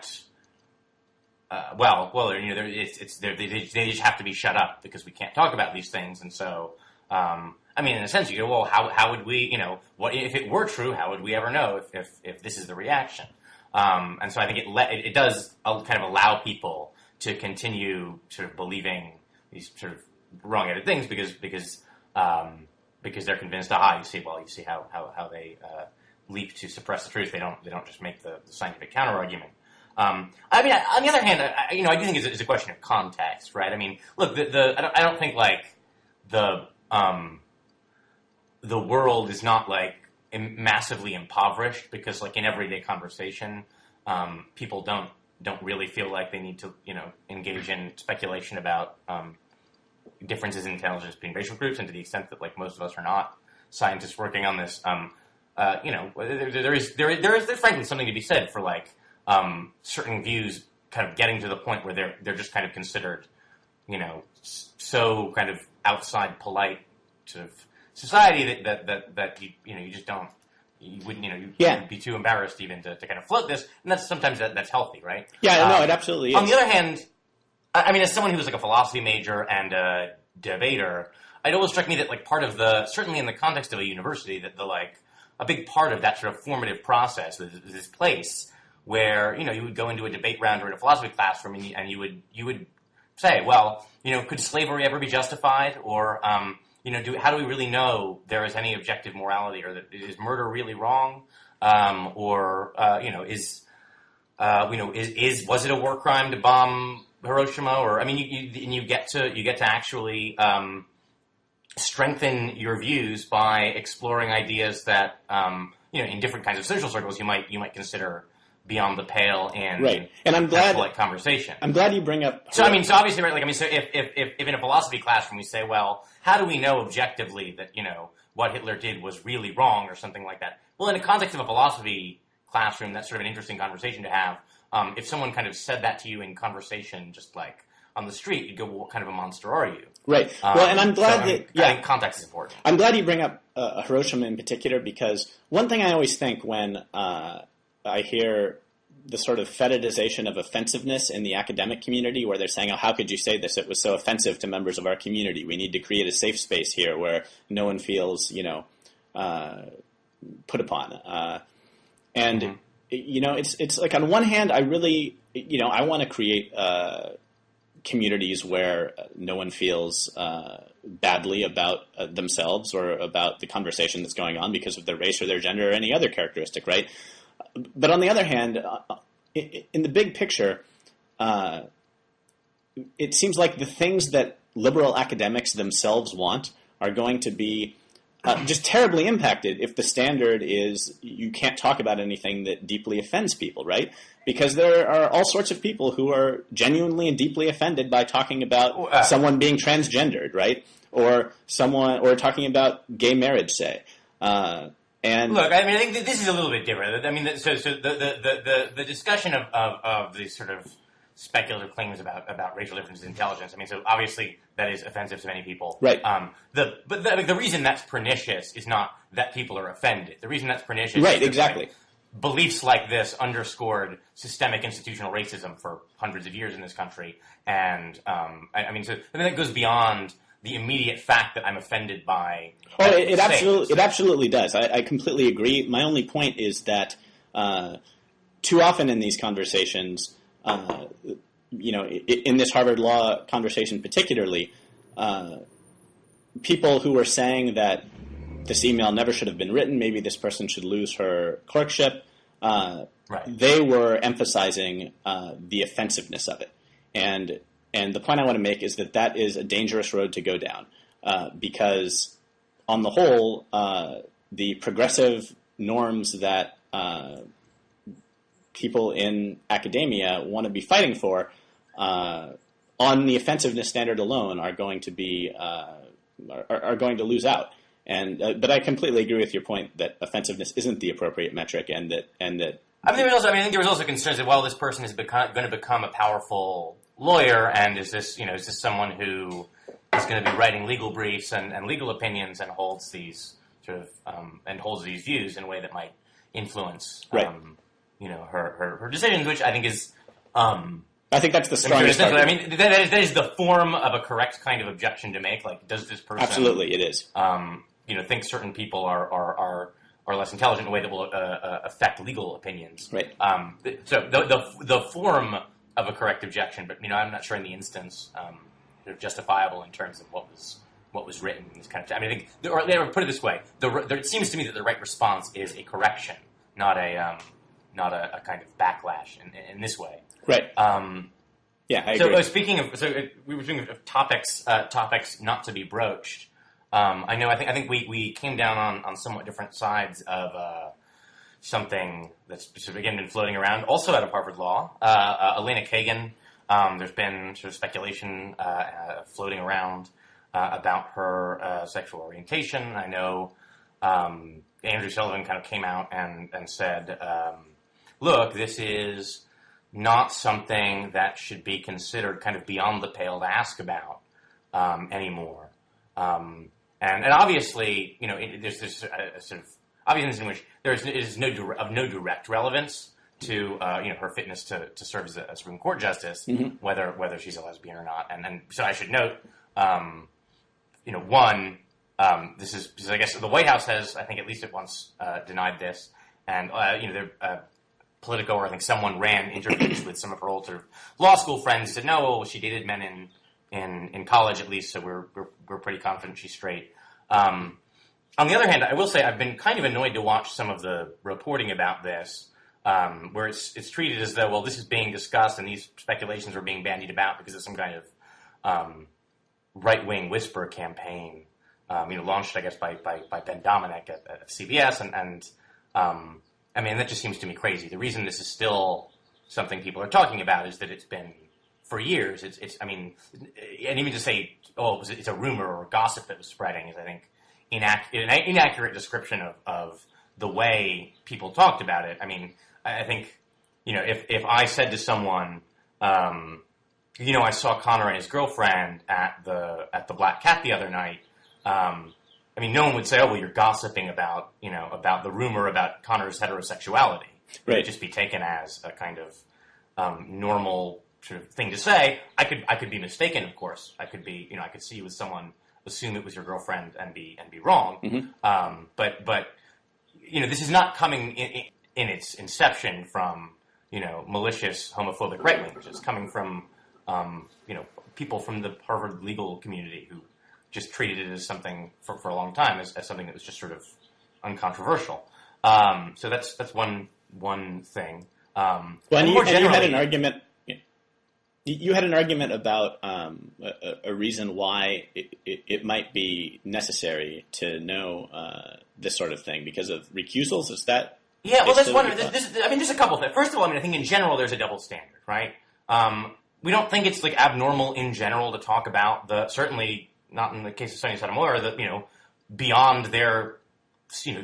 just have to be shut up because we can't talk about these things. And so, I mean, in a sense, you go, well, how would we, what if it were true? How would we ever know if this is the reaction? And so I think it does kind of allow people to continue sort of believing these sort of wrong-headed things because they're convinced. You see how they leap to suppress the truth. They don't just make the scientific counter argument. I mean, on the other hand, I do think it's a question of context, right? I mean, look, I don't think like the world is not like massively impoverished because, like, in everyday conversation, people don't really feel like they need to engage in speculation about differences in intelligence between racial groups, and to the extent that, like, most of us are not scientists working on this, there's frankly something to be said for like certain views kind of getting to the point where they're just kind of considered, so kind of outside polite sort of society that you just don't. You wouldn't, you'd be too embarrassed even to kind of float this, and sometimes that's healthy, right? Yeah, no, it absolutely is. On the other hand, I mean, as someone who was like a philosophy major and a debater, it always struck me that like part of certainly in the context of a university, that a big part of that sort of formative process was this place where, you would go into a debate round or in a philosophy classroom and you would say, well, could slavery ever be justified? Or, how do we really know there is any objective morality, or that is murder really wrong? Was it a war crime to bomb Hiroshima? Or, I mean, you get to actually, strengthen your views by exploring ideas that, in different kinds of social circles you might consider beyond the pale in right. And I'm glad polite conversation. I'm glad you bring up. So obviously, right? Like, I mean, so if in a philosophy classroom we say, well, how do we know objectively that what Hitler did was really wrong or something like that? Well, in the context of a philosophy classroom, that's sort of an interesting conversation to have. If someone kind of said that to you in conversation, just like on the street, you'd go, well, what kind of a monster are you? Right. Well, and I'm glad I think context is important. I'm glad you bring up Hiroshima in particular, because one thing I always think when I hear the sort of fetishization of offensiveness in the academic community, where they're saying, oh, how could you say this? It was so offensive to members of our community. We need to create a safe space here where no one feels, put upon. And, it's like, on one hand, I really, I want to create communities where no one feels badly about themselves or about the conversation that's going on because of their race or their gender or any other characteristic, right? But on the other hand, in the big picture, it seems like the things that liberal academics themselves want are going to be just terribly impacted if the standard is you can't talk about anything that deeply offends people, right? Because there are all sorts of people who are genuinely and deeply offended by talking about someone being transgendered, right? Or talking about gay marriage, say. And look, I mean, I think that this is a little bit different. I mean, so the discussion of these sort of speculative claims about racial differences in intelligence. I mean, so obviously that is offensive to many people, right? But the reason that's pernicious is not that people are offended. The reason that's pernicious, right? Is exactly. Like, beliefs like this underscored systemic institutional racism for hundreds of years in this country, and I mean, that goes beyond the immediate fact that I'm offended by. Oh, it absolutely does. I completely agree. My only point is that too often in these conversations, in this Harvard Law conversation particularly, people who were saying that this email never should have been written, maybe this person should lose her clerkship, they were emphasizing the offensiveness of it. And the point I want to make is that is a dangerous road to go down because, on the whole, the progressive norms that people in academia want to be fighting for on the offensiveness standard alone are going to be are going to lose out. And but I completely agree with your point that offensiveness isn't the appropriate metric, and that I think there was also concerns that this person is going to become a powerful lawyer, and is this someone who is going to be writing legal briefs and legal opinions and holds these these views in a way that might influence her decisions, which I think is I think that's the strongest argument. I mean, that is the form of a correct kind of objection to make. Like, does this person absolutely it is think certain people are less intelligent in a way that will affect legal opinions? Right. So the form of a correct objection, but I'm not sure in the instance they're justifiable in terms of what was written in this kind of. I mean, they put it this way: it seems to me that the right response is a correction, not a kind of backlash in this way. Right. Yeah, I agree. We were speaking of topics not to be broached. I think we came down on somewhat different sides of something that's again been floating around, also out of Harvard Law. Elena Kagan. There's been sort of speculation floating around about her sexual orientation. I know Andrew Sullivan kind of came out and said, "Look, this is not something that should be considered kind of beyond the pale to ask about anymore." And obviously, there's this sort of obvious in which there is no direct relevance to her fitness to serve as a Supreme Court justice, whether she's a lesbian or not. And so I should note, this is I guess the White House has, I think at least at once denied this, and Politico, or I think someone ran interviews with some of her old sort of law school friends who said, no, she dated men in college at least, so we're pretty confident she's straight. On the other hand, I will say I've been kind of annoyed to watch some of the reporting about this, where it's treated as though, this is being discussed and these speculations are being bandied about because of some kind of right-wing whisper campaign, launched, I guess, by Ben Dominic at CBS, and I mean, that just seems to me crazy. The reason this is still something people are talking about is that it's been for years. And even to say, it's a rumor or gossip that was spreading is, I think, an inaccurate description of the way people talked about it. I mean, I think, if I said to someone, I saw Conor and his girlfriend at the Black Cat the other night, no one would say, you're gossiping about the rumor about Conor's heterosexuality. Right. It would just be taken as a kind of normal sort of thing to say. I could be mistaken, of course. I could be, I could see you with someone, assume it was your girlfriend and be wrong. Mm-hmm. But this is not coming in its inception from, malicious homophobic right-wingers. It's coming from, people from the Harvard legal community who just treated it as something for a long time as something that was just sort of uncontroversial. So that's one thing. And you had an argument. You had an argument about a reason why it might be necessary to know this sort of thing because of recusals. Is that? Yeah. Well, that's one. There's a couple of things. First of all, I think in general there's a double standard, right? We don't think it's like abnormal in general to talk about certainly. Not in the case of Sunny Sotomayor, beyond their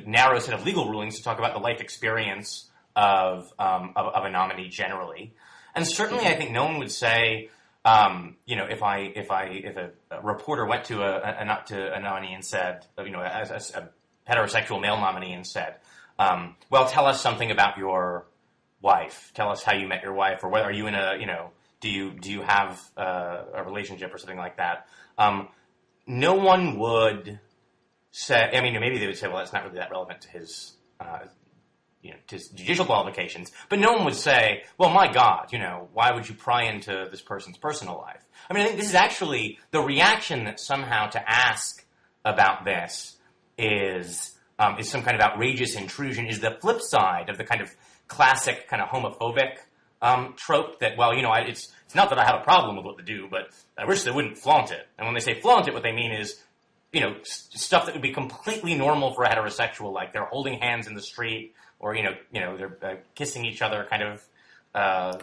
narrow set of legal rulings to talk about the life experience of a nominee generally, and certainly I think no one would say if a reporter went to a nominee and said as a heterosexual male nominee and said, tell us something about your wife, tell us how you met your wife, or whether are you in do you have a relationship or something like that. No one would say, maybe they would say, well, it's not really that relevant to his to judicial qualifications, but no one would say, well, my God, why would you pry into this person's personal life? I mean, I think this is actually the reaction that somehow to ask about this is some kind of outrageous intrusion is the flip side of the kind of classic kind of homophobic trope that, well, it's not that I have a problem with what they do, but I wish they wouldn't flaunt it. And when they say flaunt it, what they mean is, stuff that would be completely normal for a heterosexual, like they're holding hands in the street, or they're kissing each other kind of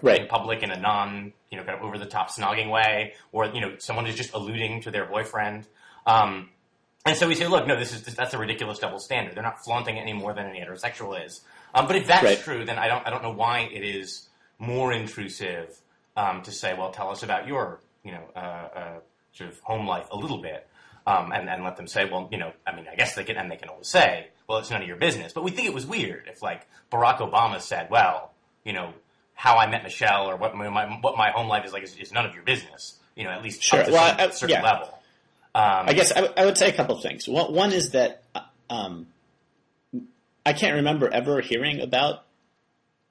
in public in a non kind of over the top snogging way, or someone is just alluding to their boyfriend. And so we say, look, no, that's a ridiculous double standard. They're not flaunting it any more than any heterosexual is. But if that's true, then I don't know why it is more intrusive to say, well, tell us about your sort of home life a little bit, and let them say, well, I guess they can always say, well, it's none of your business. But we think it was weird if, like, Barack Obama said, well, how I met Michelle or what my home life is like is none of your business. At least up to a certain level. I guess I would say a couple of things. One is that I can't remember ever hearing about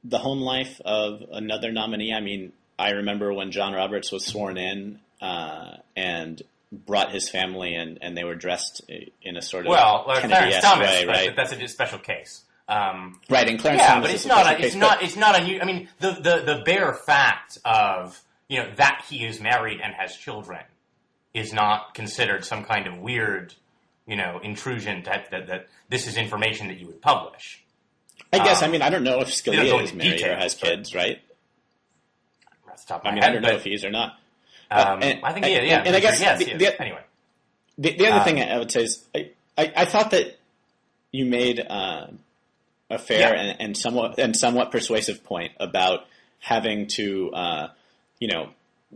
the home life of another nominee. I mean, I remember when John Roberts was sworn in and brought his family, and they were dressed in a sort of Clarence Thomas, way, right? That's a special case. Right, and Clarence Thomas but it's not. It's not unusual. I mean, the bare fact of that he is married and has children is not considered some kind of weird, intrusion that this is information that you would publish. I guess. I don't know if Scalia is married or has kids, right? I don't know if he is or not. I think he is, yeah. And I guess anyway. The other thing I would say is I thought that you made a fair and somewhat persuasive point about having to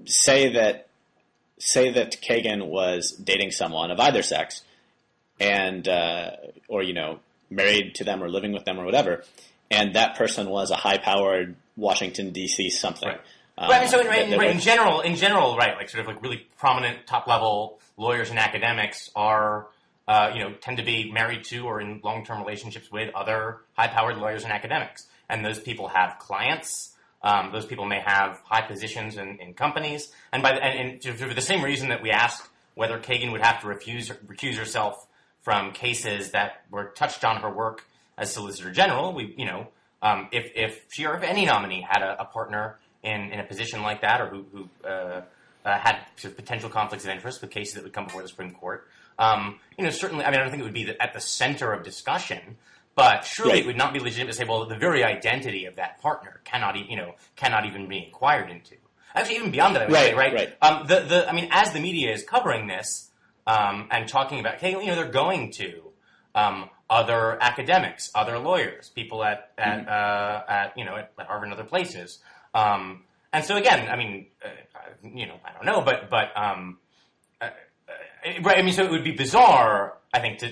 say that Kagan was dating someone of either sex, and or married to them or living with them or whatever, and that person was a high-powered Washington D.C. something. Right. In general, right, like sort of like really prominent top-level lawyers and academics are, tend to be married to or in long-term relationships with other high-powered lawyers and academics, and those people have clients. Those people may have high positions in companies, and for the same reason that we asked whether Kagan would have to recuse herself from cases that were touched on her work as Solicitor General, if she or if any nominee had a partner in a position like that, or who had sort of potential conflicts of interest with cases that would come before the Supreme Court, certainly, I don't think it would be at the center of discussion. But surely it would not be legitimate to say, well, the very identity of that partner cannot even be inquired into. Actually, even beyond that, I would say, right? As the media is covering this and talking about, hey, they're going to other academics, other lawyers, people at Harvard and other places. And so again, I don't know, but right. So it would be bizarre, I think,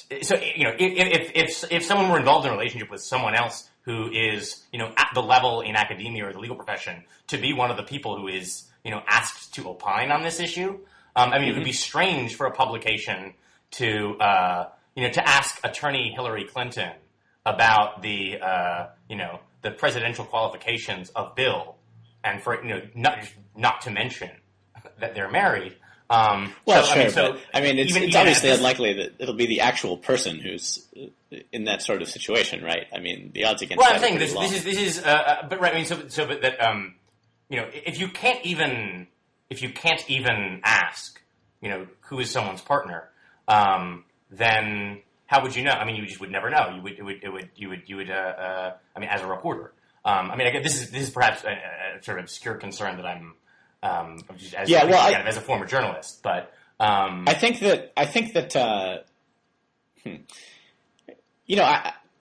if someone were involved in a relationship with someone else who is, at the level in academia or the legal profession to be one of the people who is, asked to opine on this issue, it would be strange for a publication to ask Attorney Hillary Clinton about the presidential qualifications of Bill, and for not to mention that they're married. It's obviously unlikely that it'll be the actual person who's in that sort of situation, right? The odds against. Well, I'm saying this is, but right. If you can't even ask, who is someone's partner, then how would you know? You just would never know. You would. As a reporter, I guess this is perhaps a sort of obscure concern that I'm. As a former journalist, but I think that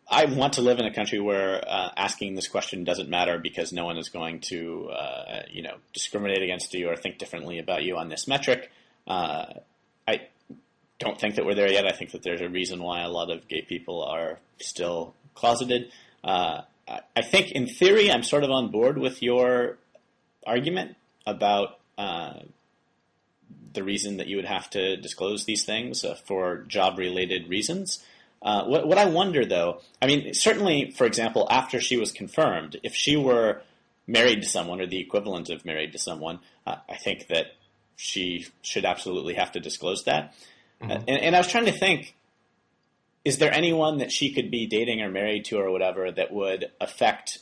I want to live in a country where asking this question doesn't matter because no one is going to discriminate against you or think differently about you on this metric. I don't think that we're there yet. I think that there's a reason why a lot of gay people are still closeted. I think in theory I'm sort of on board with your argument about the reason that you would have to disclose these things for job-related reasons. What I wonder, though, I mean, certainly, for example, after she was confirmed, if she were married to someone or the equivalent of married to someone, I think that she should absolutely have to disclose that. Mm-hmm. And I was trying to think, is there anyone that she could be dating or married to or whatever that would affect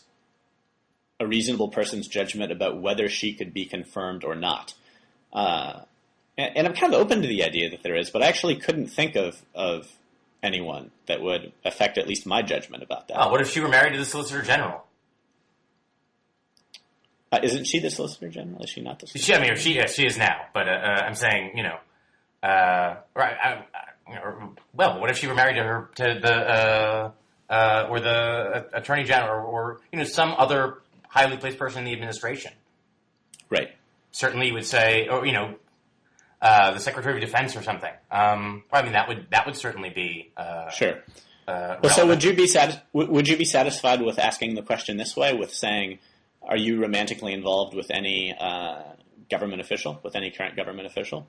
a reasonable person's judgment about whether she could be confirmed or not? And I'm kind of open to the idea that there is, but I actually couldn't think of anyone that would affect at least my judgment about that. Oh, what if she were married to the Solicitor General? Isn't she the Solicitor General? Is she not the Solicitor General? She is now. But I'm saying, well, what if she were married to the Attorney General or some other highly placed person in the administration? Right. Certainly, you would say, or the Secretary of Defense or something. I mean, that would certainly be sure. Well, so would you be satisfied with asking the question this way, with saying, are you romantically involved with any government official, with any current government official?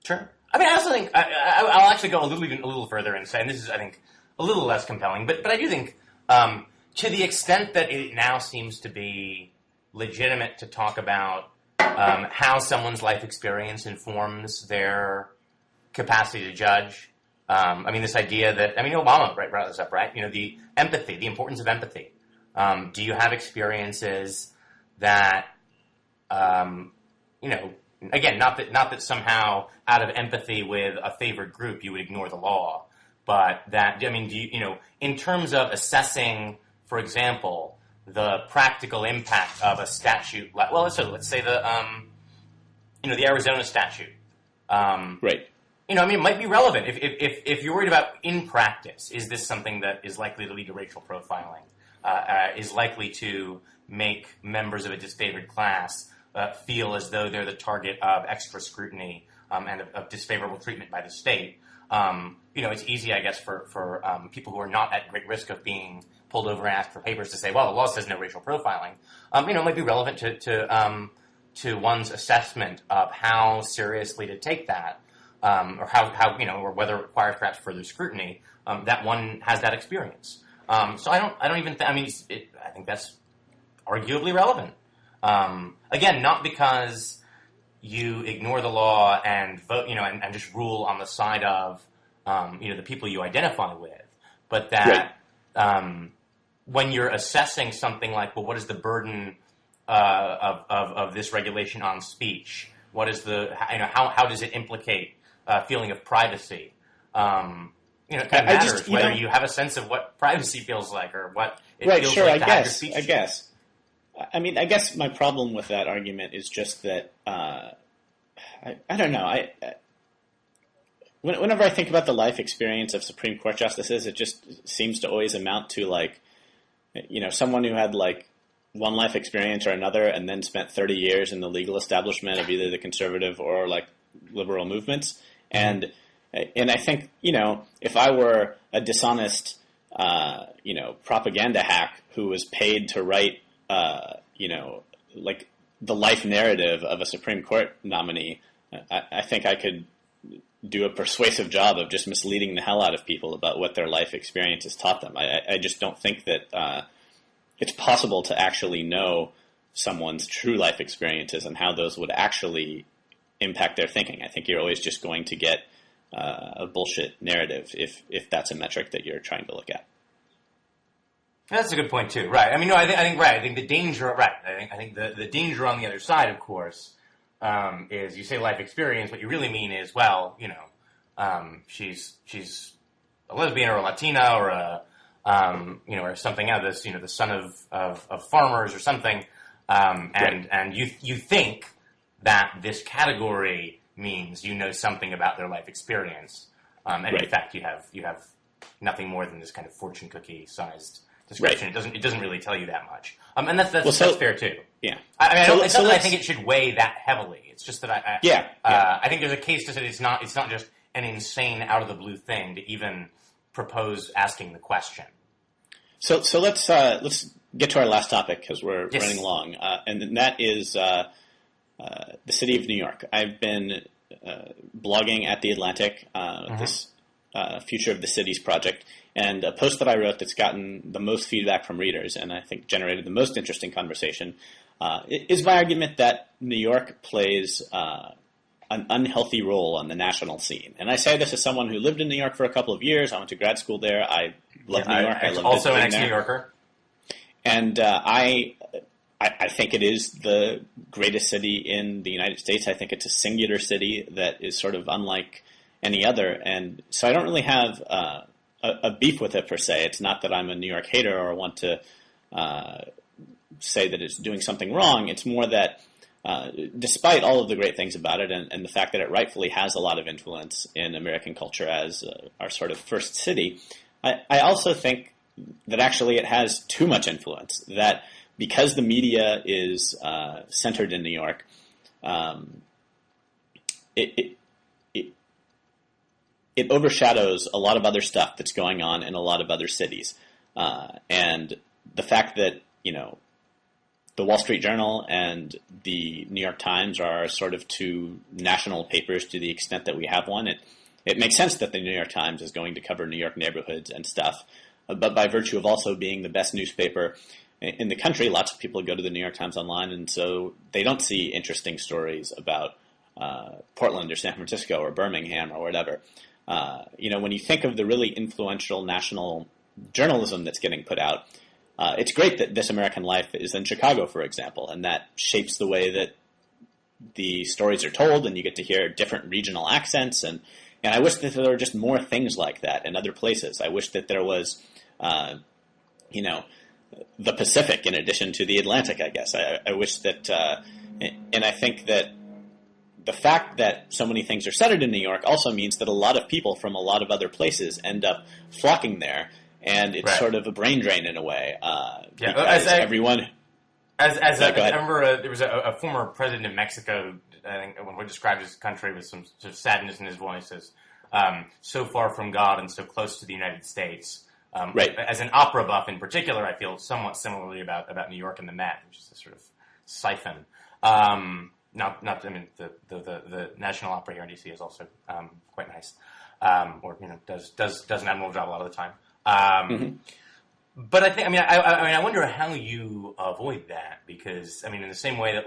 Sure. I mean, I also think I'll actually go a little further and say, and this is, I think, a little less compelling, but I do think to the extent that it now seems to be legitimate to talk about how someone's life experience informs their capacity to judge. I mean, this idea that, Obama brought this up, right? The empathy, the importance of empathy. Do you have experiences that, again, not that somehow out of empathy with a favored group you would ignore the law, but that, do you, in terms of assessing, for example, the practical impact of a statute, let's say the Arizona statute. Right. It might be relevant if you're worried about in practice, is this something that is likely to lead to racial profiling? Is likely to make members of a disfavored class feel as though they're the target of extra scrutiny and of disfavorable treatment by the state. It's easy, I guess, for people who are not at great risk of being pulled over and asked for papers to say, well, the law says no racial profiling. It might be relevant to one's assessment of how seriously to take that, or how or whether it requires perhaps further scrutiny, that one has that experience. So I don't even I think that's arguably relevant. Again, not because you ignore the law and vote, and just rule on the side of, the people you identify with, but that, when you're assessing something like, well, what is the burden, of this regulation on speech? What is how does it implicate a feeling of privacy? It kind of matters whether you have a sense of what privacy feels like or what it feels like to have your speech. I guess. I guess my problem with that argument is just that I don't know. Whenever I think about the life experience of Supreme Court justices, it just seems to always amount to someone who had one life experience or another and then spent 30 years in the legal establishment of either the conservative or liberal movements. And I think, if I were a dishonest, propaganda hack who was paid to write, the life narrative of a Supreme Court nominee, I think I could do a persuasive job of just misleading the hell out of people about what their life experience has taught them. I just don't think that it's possible to actually know someone's true life experiences and how those would actually impact their thinking. I think you're always just going to get a bullshit narrative if that's a metric that you're trying to look at. That's a good point too, right? I think the danger, right? I think the danger on the other side, of course, is you say life experience. What you really mean is, well, she's a lesbian or a Latina or or something out of this, the son of farmers or something, and you think that this category means something about their life experience, and in fact you have nothing more than this kind of fortune cookie sized description. Right. It doesn't really tell you that much, and that's fair too. Yeah, I think it should weigh that heavily. It's just that I think there's a case to say it's not just an insane out of the blue thing to even propose asking the question. So let's get to our last topic because we're running long, and that is the city of New York. I've been blogging at The Atlantic, this Future of the Cities project, and a post that I wrote that's gotten the most feedback from readers and I think generated the most interesting conversation is my argument that New York plays an unhealthy role on the national scene. And I say this as someone who lived in New York for a couple of years. I went to grad school there. I love New York. I love also an ex-New Yorker. And I think it is the greatest city in the United States. I think it's a singular city that is sort of unlike any other. And so I don't really have a beef with it per se. It's not that I'm a New York hater or want to say that it's doing something wrong. It's more that despite all of the great things about it and the fact that it rightfully has a lot of influence in American culture as our sort of first city, I also think that actually it has too much influence, that because the media is centered in New York, it overshadows a lot of other stuff that's going on in a lot of other cities. And the fact that, the Wall Street Journal and the New York Times are sort of two national papers to the extent that we have one, it makes sense that the New York Times is going to cover New York neighborhoods and stuff. But by virtue of also being the best newspaper in the country, lots of people go to the New York Times online, and so they don't see interesting stories about Portland or San Francisco or Birmingham or whatever. When you think of the really influential national journalism that's getting put out, it's great that This American Life is in Chicago, for example, and that shapes the way that the stories are told, and you get to hear different regional accents. And I wish that there were just more things like that in other places. I wish that there was, the Pacific in addition to the Atlantic, I guess. I wish that, and I think that the fact that so many things are centered in New York also means that a lot of people from a lot of other places end up flocking there. And it's sort of a brain drain in a way. Because everyone... I remember there was a former president of Mexico, I think, who described his country with some sort of sadness in his voice as so far from God and so close to the United States. As an opera buff in particular, I feel somewhat similarly about New York and the Met, which is a sort of siphon. The National Opera here in DC is also quite nice, does an admirable job a lot of the time. But I wonder how you avoid that, because in the same way that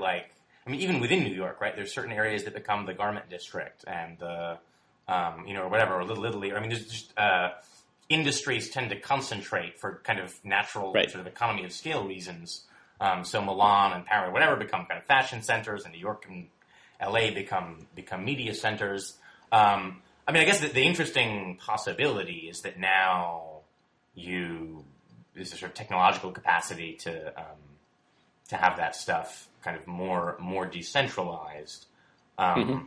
even within New York, right, there's certain areas that become the garment district and or whatever, or Little Italy. There's just industries tend to concentrate for kind of natural sort of economy of scale reasons. So Milan and Paris, whatever, become kind of fashion centers, and New York and LA become media centers. I guess the interesting possibility is that now there's a sort of technological capacity to have that stuff kind of more decentralized. But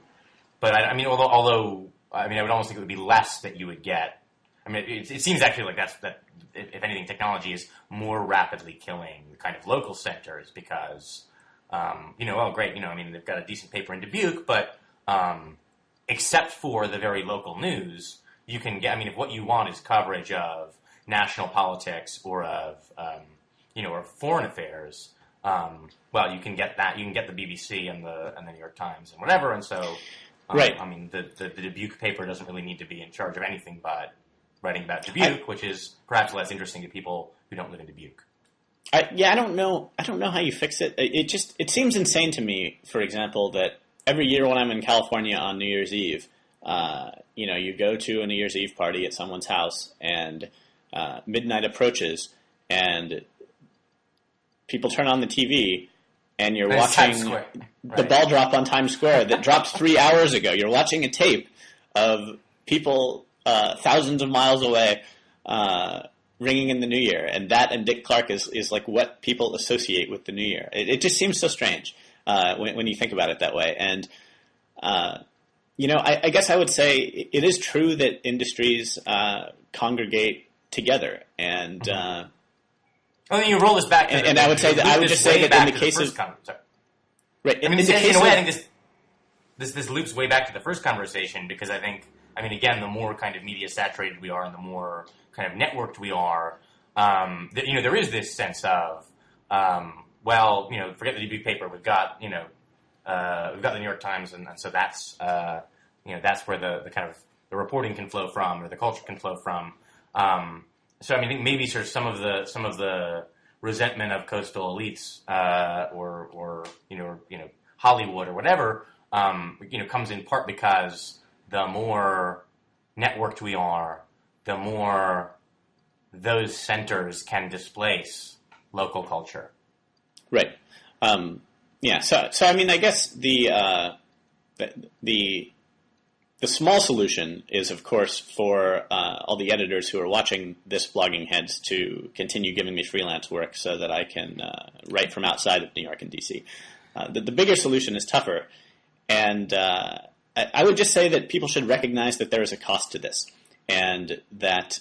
although I would almost think it would be less that you would get. It seems actually like that if anything, technology is more rapidly killing kind of local centers because, great, they've got a decent paper in Dubuque, but except for the very local news, you can get. If what you want is coverage of national politics or of or foreign affairs, you can get that. You can get the BBC and the New York Times and whatever. And so, the Dubuque paper doesn't really need to be in charge of anything but writing about Dubuque, which is perhaps less interesting to people who don't live in Dubuque. I don't know how you fix it. It seems insane to me, for example, that every year when I'm in California on New Year's Eve, you go to a New Year's Eve party at someone's house and midnight approaches and people turn on the TV and you're watching the ball drop on Times Square that dropped 3 hours ago. You're watching a tape of people thousands of miles away ringing in the New Year, and that and Dick Clark is like what people associate with the New Year. It just seems so strange when you think about it that way. And I guess I would say it is true that industries congregate together, and you roll this back, and I would say that I would just say that in the case of right, in a way, I think this loops way back to the first conversation, because I think, again, the more kind of media saturated we are, and the more kind of networked we are, there is this sense of, forget the Dubuque paper, we've got the New York Times, and so that's where the kind of the reporting can flow from, or the culture can flow from. So I mean, I think maybe sort of some of the resentment of coastal elites, or Hollywood or whatever, comes in part because the more networked we are, the more those centers can displace local culture. Right. So I mean, I guess the small solution is, of course, for all the editors who are watching this Blogging Heads to continue giving me freelance work so that I can write from outside of New York and D.C. The bigger solution is tougher, and I would just say that people should recognize that there is a cost to this, and that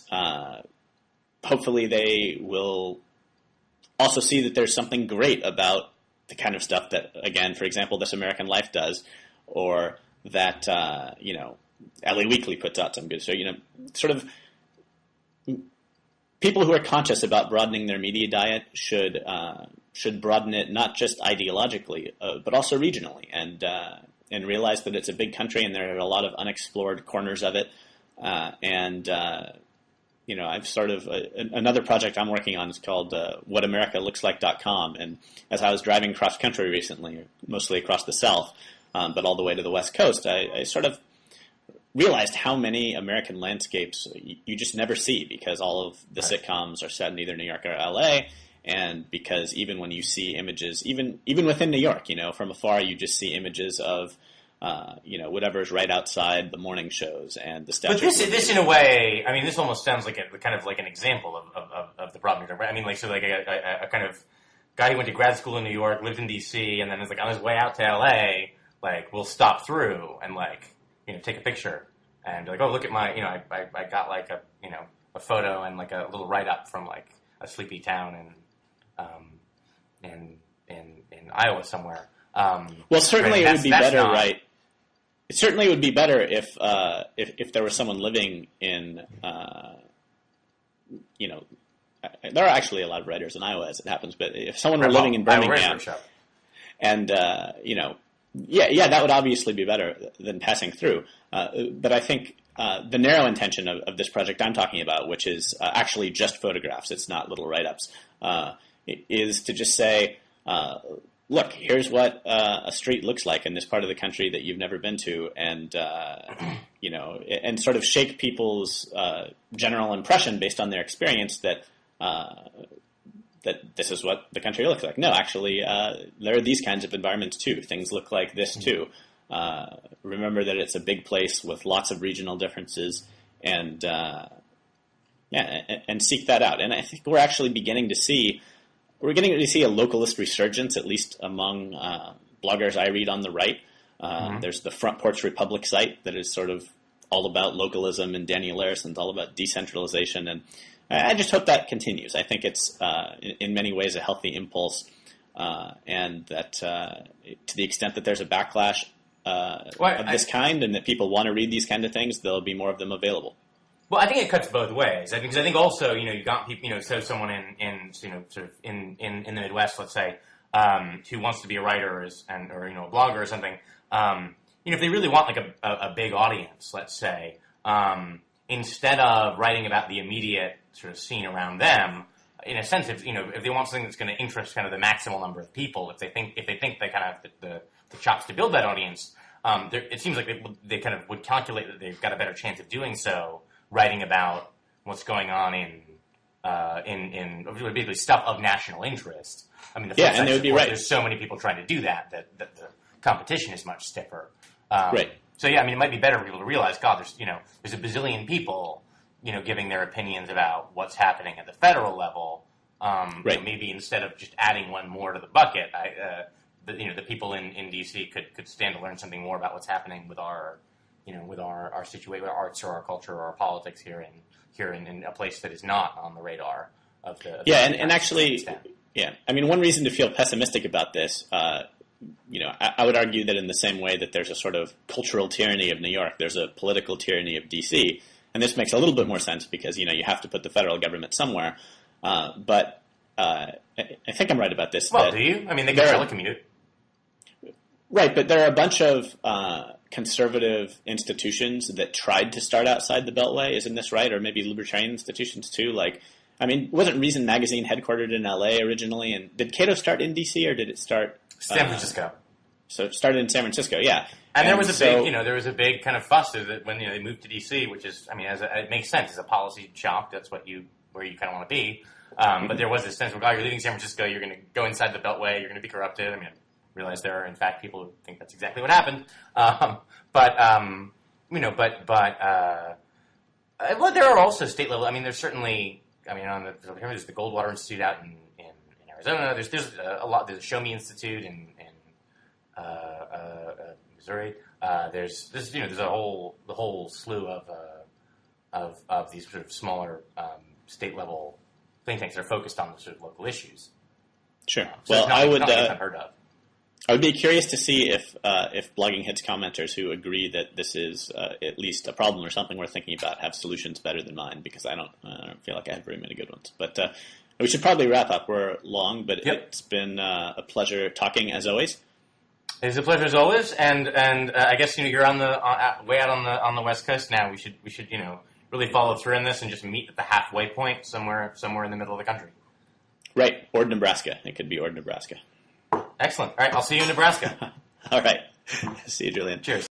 hopefully they will also see that there's something great about the kind of stuff that, again, for example, This American Life does, or that, LA Weekly puts out some good. So, sort of people who are conscious about broadening their media diet should broaden it not just ideologically, but also regionally, and realize that it's a big country and there are a lot of unexplored corners of it. I've sort of another project I'm working on is called WhatAmericaLooksLike.com, and as I was driving cross country recently, mostly across the South, but all the way to the West Coast, I sort of realized how many American landscapes you just never see, because all of the sitcoms are set in either New York or LA, and because even when you see images, even within New York, from afar, you just see images of whatever's right outside the morning shows and the Statue. But this in a way, I mean, this almost sounds like an example of the problem. Right? I mean, like, so like a kind of guy who went to grad school in New York, lived in D.C., and then is like on his way out to L.A., like, will stop through and take a picture and be like, oh, look at my, I got like a photo and like a little write up from like a sleepy town in Iowa somewhere. Well, certainly it would be better, right? It certainly would be better if there was someone living in, there are actually a lot of writers in Iowa as it happens, but if someone were living in Birmingham, and that would obviously be better than passing through. But I think the narrow intention of this project I'm talking about, which is actually just photographs, it's not little write-ups, is to just say, look, here's what a street looks like in this part of the country that you've never been to, and and sort of shake people's general impression based on their experience that this is what the country looks like. No, actually, there are these kinds of environments too. Things look like this too. Remember that it's a big place with lots of regional differences, and seek that out. And I think we're actually beginning to see. We're getting to see a localist resurgence, at least among bloggers I read on the right. There's the Front Porch Republic site that is sort of all about localism, and Daniel Larison's all about decentralization. And I just hope that continues. I think it's, in many ways, a healthy impulse, and that to the extent that there's a backlash of this kind and that people want to read these kind of things, there'll be more of them available. Well, I think it cuts both ways. I think also, you got people, so someone in sort of in the Midwest, let's say, who wants to be a writer or a blogger or something, if they really want like a big audience, let's say, instead of writing about the immediate sort of scene around them, in a sense, if they want something that's going to interest kind of the maximal number of people, if they think they kind of have the chops to build that audience, it seems like they kind of would calculate that they've got a better chance of doing so, writing about what's going on in basically stuff of national interest. I mean, and they would be right. There's so many people trying to do that the competition is much stiffer. Right. So yeah, I mean, it might be better for people to realize, God, there's a bazillion people, giving their opinions about what's happening at the federal level. Right. Maybe instead of just adding one more to the bucket, the people in DC could stand to learn something more about what's happening with our situation, our arts or our culture or our politics here in a place that is not on the radar of the. And actually, I mean, one reason to feel pessimistic about this, I would argue that in the same way that there's a sort of cultural tyranny of New York, there's a political tyranny of DC, and this makes a little bit more sense because you have to put the federal government somewhere. But I think I'm right about this. Well, do you? I mean, they can telecommute. Right, but there are a bunch of conservative institutions that tried to start outside the Beltway. Isn't this right? Or maybe libertarian institutions too. Like, I mean, wasn't Reason Magazine headquartered in L.A. originally? And did Cato start in D.C. or did it start San Francisco? So it started in San Francisco, yeah. And there was a big kind of fuss that when they moved to D.C., which is, I mean, it makes sense as a policy shop. That's where you kind of want to be. But there was this sense of, you're leaving San Francisco, you're going to go inside the Beltway, you're going to be corrupted. I mean, I realize there are, in fact, people who think that's exactly what happened. Well, there are also state level. I mean, there's certainly, there's the Goldwater Institute out in Arizona. There's a lot. There's the Show Me Institute in Missouri. There's a whole slew of these sort of smaller state level think tanks that are focused on the sort of local issues. Sure. So well, I would unheard of. I would be curious to see if Blogging Heads commenters who agree that this is at least a problem or something we're thinking about have solutions better than mine, because I don't feel like I have very many good ones. But we should probably wrap up. We're long, but It's been a pleasure talking as always. It's a pleasure as always, and I guess you're on the way out on the West Coast now. We should really follow through on this and just meet at the halfway point somewhere in the middle of the country. Right, Ord, Nebraska. It could be Ord, Nebraska. Excellent. All right, I'll see you in Nebraska. All right. See you, Julian. Cheers.